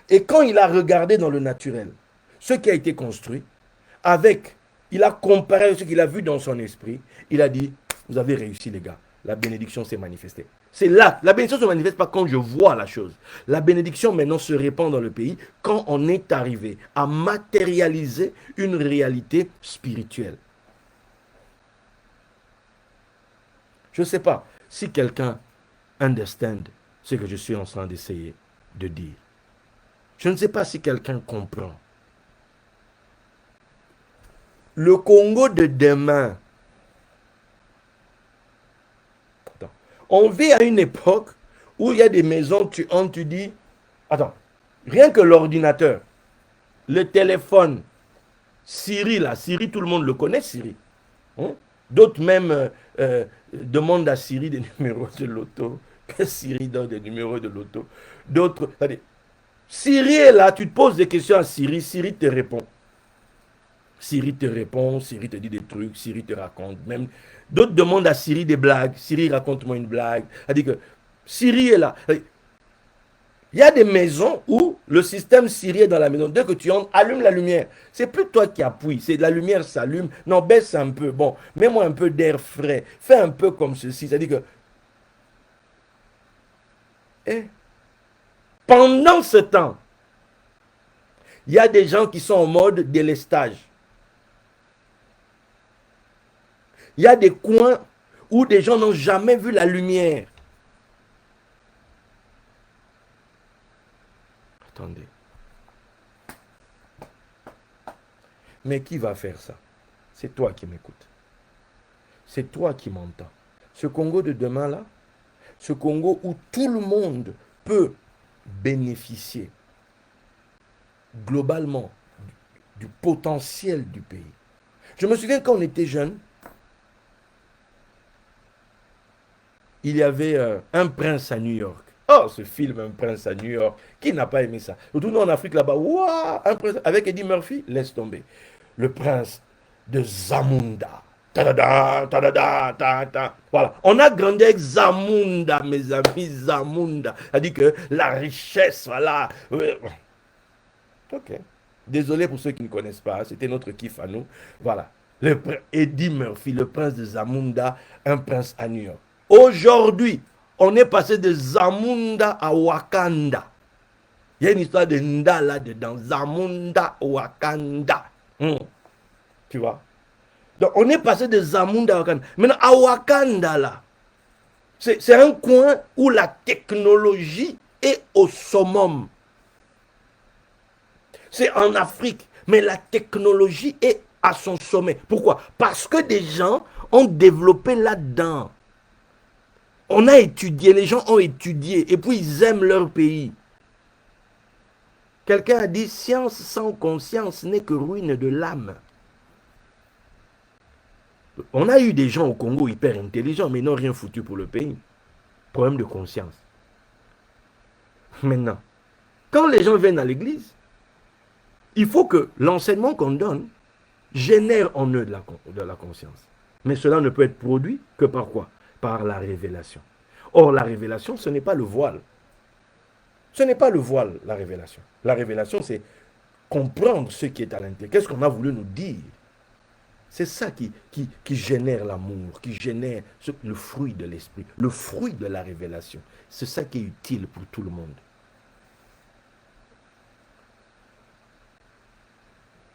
Et quand il a regardé dans le naturel ce qui a été construit, il a comparé ce qu'il a vu dans son esprit, il a dit, vous avez réussi les gars, la bénédiction s'est manifestée. C'est là, la bénédiction ne se manifeste pas quand je vois la chose. La bénédiction maintenant se répand dans le pays quand on est arrivé à matérialiser une réalité spirituelle. Je ne sais pas si quelqu'un understand ce que je suis en train d'essayer de dire. Je ne sais pas si quelqu'un comprend. Le Congo de demain. Attends. On vit à une époque où il y a des maisons, tu entres, tu dis, attends, rien que l'ordinateur, le téléphone, Siri, là, Siri, tout le monde le connaît, Siri. Hein? D'autres même demandent à Siri des numéros de l'auto, que Siri donne des numéros de l'auto. D'autres, Siri est là, tu te poses des questions à Siri, Siri te répond. Siri te répond, Siri te dit des trucs, Siri te raconte. Même d'autres demandent à Siri des blagues. Siri, raconte-moi une blague. Elle dit que Siri est là. Il y a des maisons où le système Siri est dans la maison. Dès que tu entres, allume la lumière. C'est plus toi qui appuies. C'est la lumière s'allume. Non, baisse un peu. Bon, mets-moi un peu d'air frais. Fais un peu comme ceci. C'est-à-dire que eh, pendant ce temps, il y a des gens qui sont en mode délestage. Il y a des coins où des gens n'ont jamais vu la lumière. Attendez. Mais qui va faire ça? C'est toi qui m'écoutes. C'est toi qui m'entends. Ce Congo de demain là, ce Congo où tout le monde peut bénéficier globalement du potentiel du pays. Je me souviens quand on était jeune, il y avait un prince à New York. Oh, ce film, Un prince à New York. Qui n'a pas aimé ça? Surtout nous en Afrique là-bas. Waouh, un prince avec Eddie Murphy, laisse tomber. Le prince de Zamunda. Ta-da-da, ta-da-da, ta-da. Voilà. On a grandi avec Zamunda, mes amis, Zamunda. C'est-à-dire que la richesse, voilà. Ok. Désolé pour ceux qui ne connaissent pas. C'était notre kiff à nous. Voilà. Eddie Murphy, le prince de Zamunda, un prince à New York. Aujourd'hui, on est passé de Zamunda à Wakanda. Il y a une histoire de Nda là-dedans. Zamunda, Wakanda. Tu vois? Donc, on est passé de Zamunda à Wakanda. Maintenant, à Wakanda, là, c'est un coin où la technologie est au summum. C'est en Afrique, mais la technologie est à son sommet. Pourquoi? Parce que des gens ont développé là-dedans. On a étudié, les gens ont étudié, et puis ils aiment leur pays. Quelqu'un a dit, science sans conscience n'est que ruine de l'âme. On a eu des gens au Congo hyper intelligents, mais ils n'ont rien foutu pour le pays. Problème de conscience. Maintenant, quand les gens viennent à l'église, il faut que l'enseignement qu'on donne génère en eux de la conscience. Mais cela ne peut être produit que par quoi? Par la révélation. Or, la révélation, ce n'est pas le voile. Ce n'est pas le voile, la révélation. La révélation, c'est comprendre ce qui est à l'intérieur. Qu'est-ce qu'on a voulu nous dire? C'est ça qui génère l'amour, qui génère le fruit de l'esprit, le fruit de la révélation. C'est ça qui est utile pour tout le monde.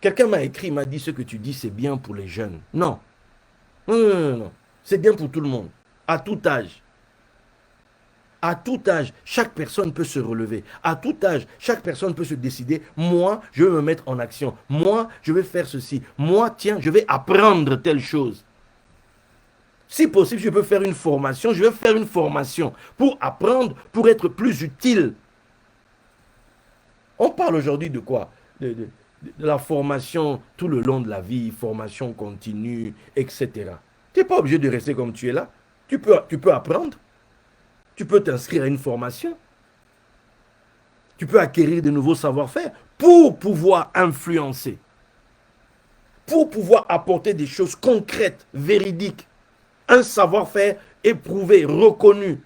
Quelqu'un m'a écrit, m'a dit ce que tu dis, c'est bien pour les jeunes. Non. Non, non, non, non. C'est bien pour tout le monde. À tout âge. À tout âge, chaque personne peut se relever. À tout âge, chaque personne peut se décider. Moi, je vais me mettre en action. Moi, je vais faire ceci. Moi, tiens, je vais apprendre telle chose. Si possible, je peux faire une formation. Je vais faire une formation pour apprendre, pour être plus utile. On parle aujourd'hui de quoi? De la formation tout le long de la vie, formation continue, etc. Tu n'es pas obligé de rester comme tu es là. Tu peux apprendre. Tu peux t'inscrire à une formation. Tu peux acquérir de nouveaux savoir-faire pour pouvoir influencer, pour pouvoir apporter des choses concrètes, véridiques, un savoir-faire éprouvé, reconnu,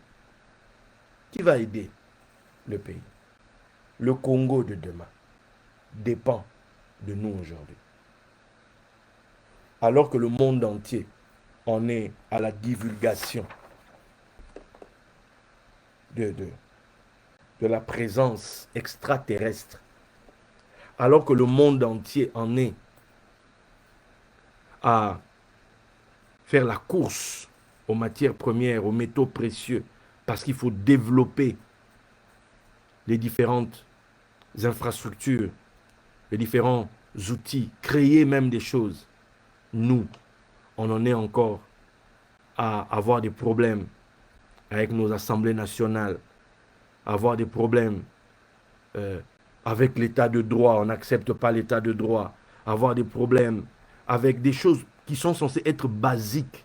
qui va aider le pays. Le Congo de demain dépend de nous aujourd'hui. Alors que le monde entier en est à la divulgation de la présence extraterrestre, alors que le monde entier en est à faire la course aux matières premières, aux métaux précieux, parce qu'il faut développer les différentes infrastructures, les différents outils, créer même des choses. nous, on en est encore à avoir des problèmes avec nos assemblées nationales, à avoir des problèmes euh, avec l'état de droit, on n'accepte pas l'état de droit, avoir des problèmes avec des choses qui sont censées être basiques.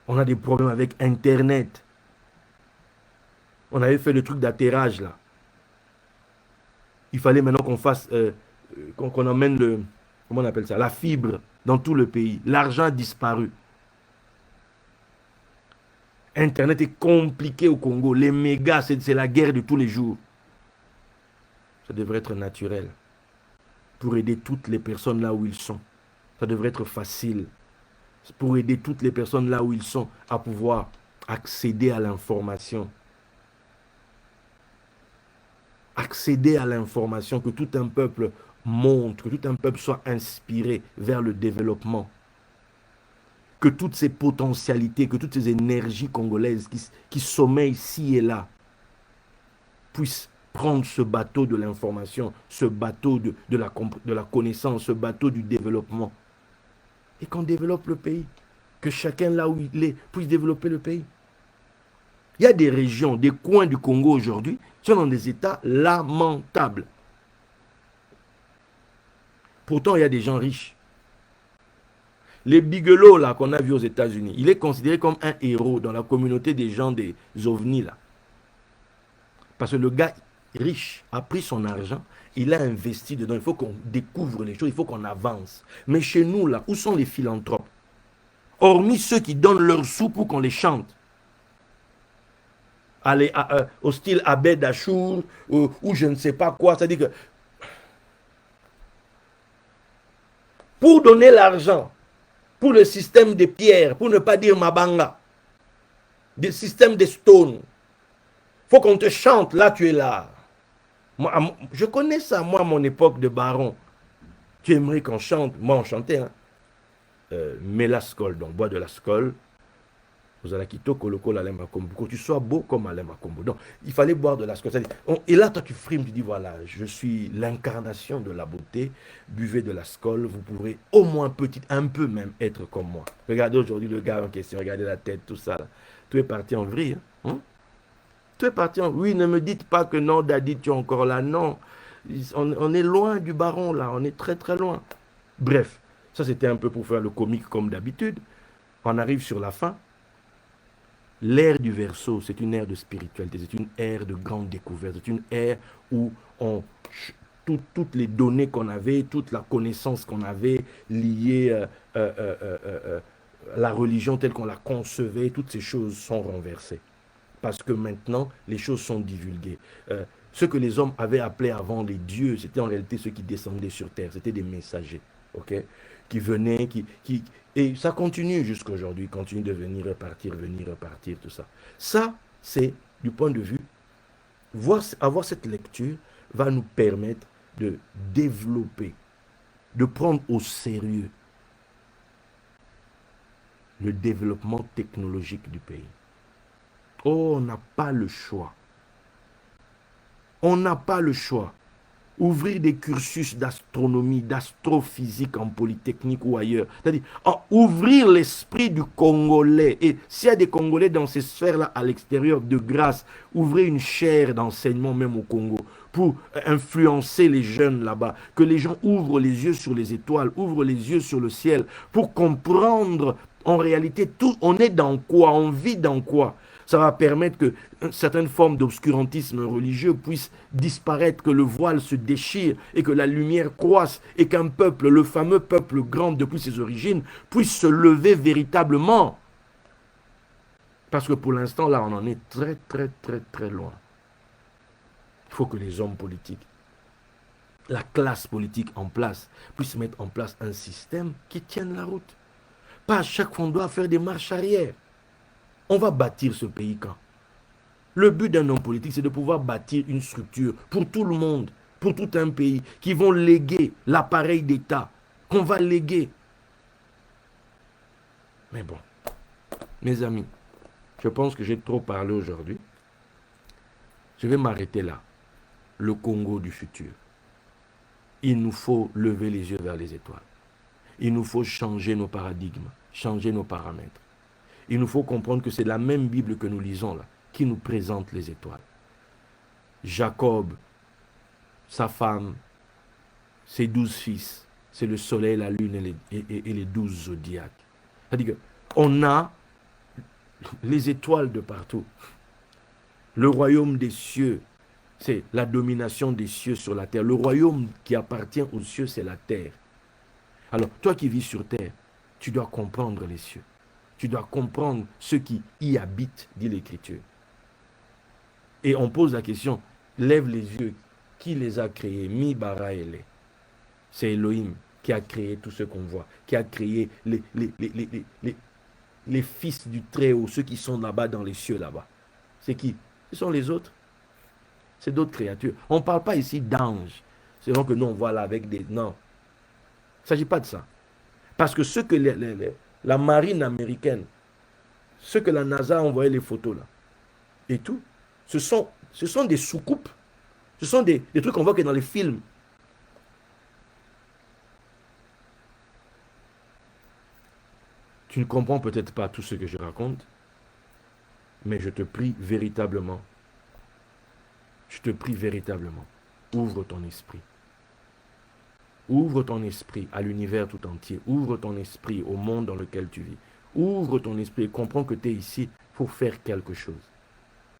On a des problèmes avec Internet. On avait fait le truc d'atterrage là. Il fallait maintenant qu'on fasse, qu'on emmène le, comment on appelle ça, la fibre dans tout le pays. L'argent a disparu. Internet est compliqué au Congo. Les mégas, c'est la guerre de tous les jours. Ça devrait être naturel pour aider toutes les personnes là où ils sont. Ça devrait être facile pour aider toutes les personnes là où ils sont à pouvoir accéder à l'information. Accéder à l'information, que tout un peuple montre, que tout un peuple soit inspiré vers le développement. Que toutes ces potentialités, que toutes ces énergies congolaises qui sommeillent ici et là puissent prendre ce bateau de l'information, ce bateau de la connaissance, ce bateau du développement. Et qu'on développe le pays. Que chacun là où il est puisse développer le pays. Il y a des régions, des coins du Congo aujourd'hui qui sont dans des états lamentables. Pourtant, il y a des gens riches. Les bigelots là qu'on a vus aux États-Unis, il est considéré comme un héros dans la communauté des gens des ovnis là. Parce que le gars riche a pris son argent, il a investi dedans. Il faut qu'on découvre les choses, il faut qu'on avance. Mais chez nous là, où sont les philanthropes? Hormis ceux qui donnent leurs sous pour qu'on les chante. Allez, au style Abed Achour, ou je ne sais pas quoi. C'est-à-dire que pour donner l'argent, pour le système des pierres, pour ne pas dire Mabanga, le système des stones, faut qu'on te chante, là tu es là. Moi, je connais ça, moi, à mon époque de baron. Tu aimerais qu'on chante, moi on chantait, hein. Mets la scole, donc bois de la scole. Vous allez quitter Koloko la Makombo. Que tu sois beau comme Alain Makombo. Donc, il fallait boire de la scole. Et là, toi, tu frimes, tu dis voilà, je suis l'incarnation de la beauté. Buvez de la scole. Vous pourrez au moins petit, un peu même être comme moi. Regardez aujourd'hui le gars en question. Regardez la tête, tout ça. Là. Tout est parti en vrille. Hein? Tout est parti en. Oui, ne me dites pas que non, Daddy, tu es encore là. Non. On est loin du baron, là. On est très, très loin. Bref, ça, c'était un peu pour faire le comique comme d'habitude. On arrive sur la fin. L'ère du Verseau, c'est une ère de spiritualité, c'est une ère de grande découverte, c'est une ère où toutes les données qu'on avait, toute la connaissance qu'on avait liée à la religion telle qu'on la concevait, toutes ces choses sont renversées. Parce que maintenant, les choses sont divulguées. Ce que les hommes avaient appelé avant les dieux, c'était en réalité ceux qui descendaient sur terre, c'était des messagers, ok, qui venaient, et ça continue jusqu'à aujourd'hui, continue de venir, repartir, tout ça. Ça, c'est du point de vue, avoir cette lecture va nous permettre de développer, de prendre au sérieux le développement technologique du pays. Oh, on n'a pas le choix. On n'a pas le choix. Ouvrir des cursus d'astronomie, d'astrophysique en polytechnique ou ailleurs. C'est-à-dire, ouvrir l'esprit du Congolais. Et s'il y a des Congolais dans ces sphères-là à l'extérieur, de grâce, ouvrez une chaire d'enseignement même au Congo pour influencer les jeunes là-bas. Que les gens ouvrent les yeux sur les étoiles, ouvrent les yeux sur le ciel pour comprendre en réalité tout. On est dans quoi? On vit dans quoi? Ça va permettre que certaines formes d'obscurantisme religieux puissent disparaître, que le voile se déchire et que la lumière croisse et qu'un peuple, le fameux peuple grand depuis ses origines, puisse se lever véritablement. Parce que pour l'instant, là, on en est très, très, très, très loin. Il faut que les hommes politiques, la classe politique en place, puissent mettre en place un système qui tienne la route. Pas à chaque fois on doit faire des marches arrière. On va bâtir ce pays quand? Le but d'un homme politique, c'est de pouvoir bâtir une structure pour tout le monde, pour tout un pays, qui vont léguer l'appareil d'État, qu'on va léguer. Mais bon, mes amis, je pense que j'ai trop parlé aujourd'hui. Je vais m'arrêter là. Le Congo du futur. Il nous faut lever les yeux vers les étoiles. Il nous faut changer nos paradigmes, changer nos paramètres. Il nous faut comprendre que c'est la même Bible que nous lisons là, qui nous présente les étoiles. Jacob, sa femme, ses 12 fils, c'est le soleil, la lune et les 12 zodiaques. C'est-à-dire qu'on a les étoiles de partout. Le royaume des cieux, c'est la domination des cieux sur la terre. Le royaume qui appartient aux cieux, c'est la terre. Alors, toi qui vis sur terre, tu dois comprendre les cieux. Tu dois comprendre ceux qui y habitent, dit l'Écriture. Et on pose la question, lève les yeux, qui les a créés? Mi bara ele. C'est Elohim qui a créé tout ce qu'on voit, qui a créé les fils du Très-Haut, ceux qui sont là-bas dans les cieux là-bas. C'est qui? Ce sont les autres. C'est d'autres créatures. On ne parle pas ici d'anges. C'est donc que nous on voit là avec des... Non. Il ne s'agit pas de ça. Parce que ce que la marine américaine, ce que la NASA a envoyé les photos là, et tout, ce sont des soucoupes. Ce sont des trucs qu'on voit que dans les films. Tu ne comprends peut-être pas tout ce que je raconte, mais je te prie véritablement, ouvre ton esprit. Ouvre ton esprit à l'univers tout entier. Ouvre ton esprit au monde dans lequel tu vis. Ouvre ton esprit et comprends que tu es ici pour faire quelque chose.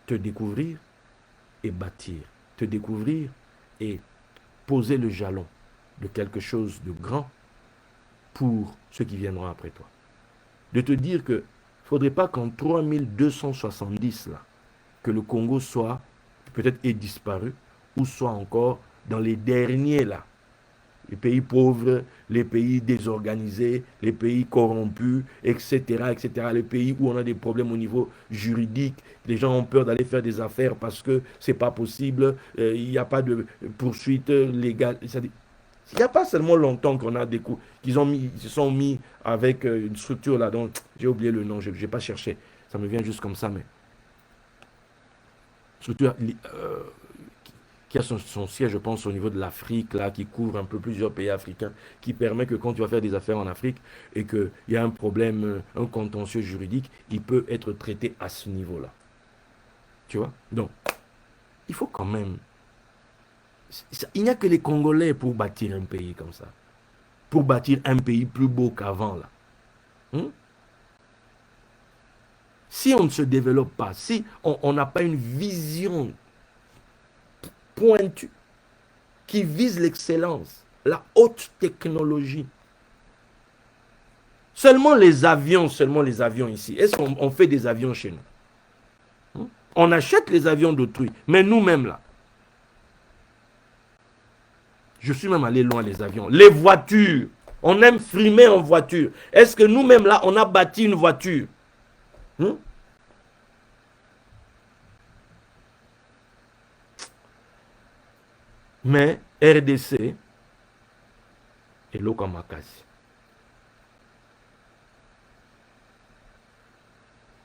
Te découvrir et bâtir. Te découvrir et poser le jalon de quelque chose de grand pour ceux qui viendront après toi. De te dire que il ne faudrait pas qu'en 3270, là, que le Congo soit, peut-être ait disparu, ou soit encore dans les derniers, là. Les pays pauvres, les pays désorganisés, les pays corrompus, etc., etc. Les pays où on a des problèmes au niveau juridique, les gens ont peur d'aller faire des affaires parce que c'est pas possible, il n'y a pas de poursuite légale. Il n'y a pas seulement longtemps qu'on a des coups, ils se sont mis avec une structure là, dont j'ai oublié le nom, je n'ai pas cherché, ça me vient juste comme ça, mais structure qui a son siège, je pense, au niveau de l'Afrique, là, qui couvre un peu plusieurs pays africains, qui permet que quand tu vas faire des affaires en Afrique et qu'il y a un problème, un contentieux juridique, il peut être traité à ce niveau-là. Tu vois? Donc, il faut quand même... Il n'y a que les Congolais pour bâtir un pays comme ça. Pour bâtir un pays plus beau qu'avant, là. Si on ne se développe pas, si on n'a pas une vision pointue qui vise l'excellence, la haute technologie, seulement les avions ici. Est-ce qu'on fait des avions chez nous? On achète les avions d'autrui, mais nous-mêmes là, je suis même allé loin les avions. Les voitures, on aime frimer en voiture. Est-ce que nous-mêmes là, on a bâti une voiture? Mais RDC et Lokamakasi.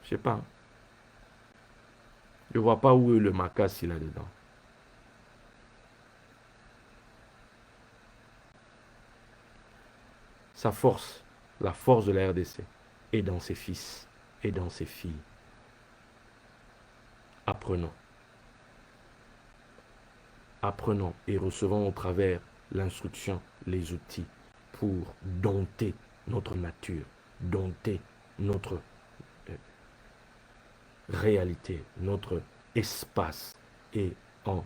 Je sais pas. Je ne vois pas où est le Makassi là-dedans. Sa force, la force de la RDC, est dans ses fils et dans ses filles. Apprenons. Apprenons et recevons au travers l'instruction, les outils pour dompter notre nature, dompter notre réalité, notre espace et en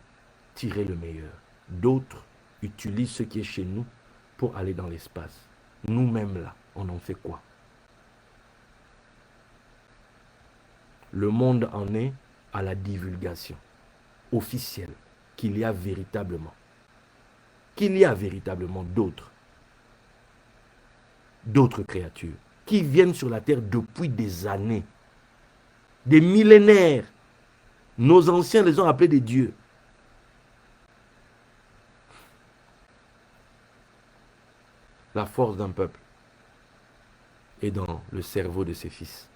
tirer le meilleur. D'autres utilisent ce qui est chez nous pour aller dans l'espace. Nous-mêmes là, on en fait quoi? Le monde en est à la divulgation officielle qu'il y a véritablement d'autres créatures qui viennent sur la terre depuis des années, des millénaires. Nos anciens les ont appelés des dieux. La force d'un peuple est dans le cerveau de ses fils.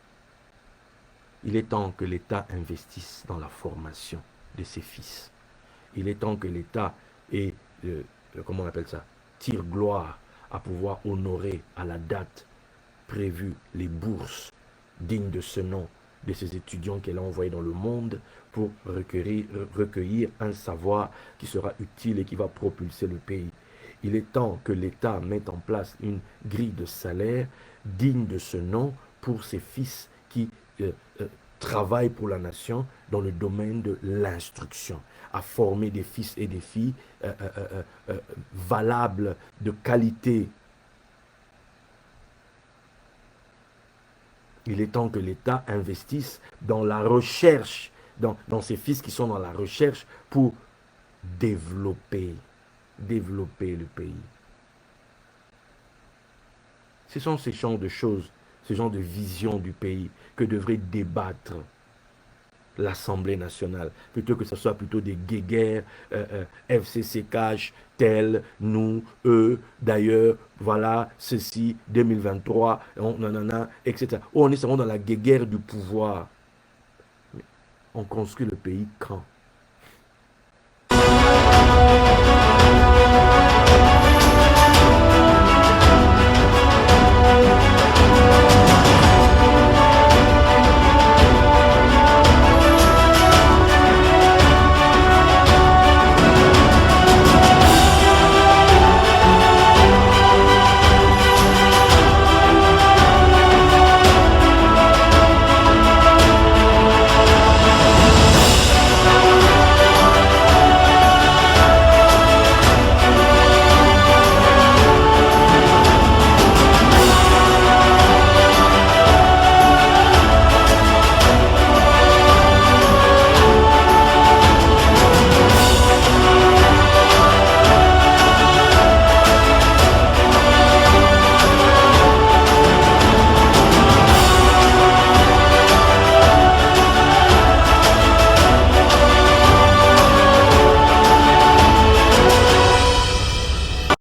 Il est temps que l'État investisse dans la formation de ses fils. Il est temps que l'État comment on appelle ça, tire gloire à pouvoir honorer à la date prévue les bourses dignes de ce nom de ces étudiants qu'elle a envoyés dans le monde pour recueillir un savoir qui sera utile et qui va propulser le pays. Il est temps que l'État mette en place une grille de salaire digne de ce nom pour ses fils qui euh, euh, travaillent pour la nation dans le domaine de l'instruction, à former des fils et des filles valables, de qualité. Il est temps que l'État investisse dans la recherche, dans ces fils qui sont dans la recherche pour développer, développer le pays. Ce sont ces genres de choses, ce genre de vision du pays que devrait débattre l'Assemblée nationale, plutôt que ce soit plutôt des guéguerres, FCC cash, tel, nous, eux, d'ailleurs, voilà, ceci, 2023, on, nanana, etc. Oh, on est seulement dans la guéguerre du pouvoir. On construit le pays quand?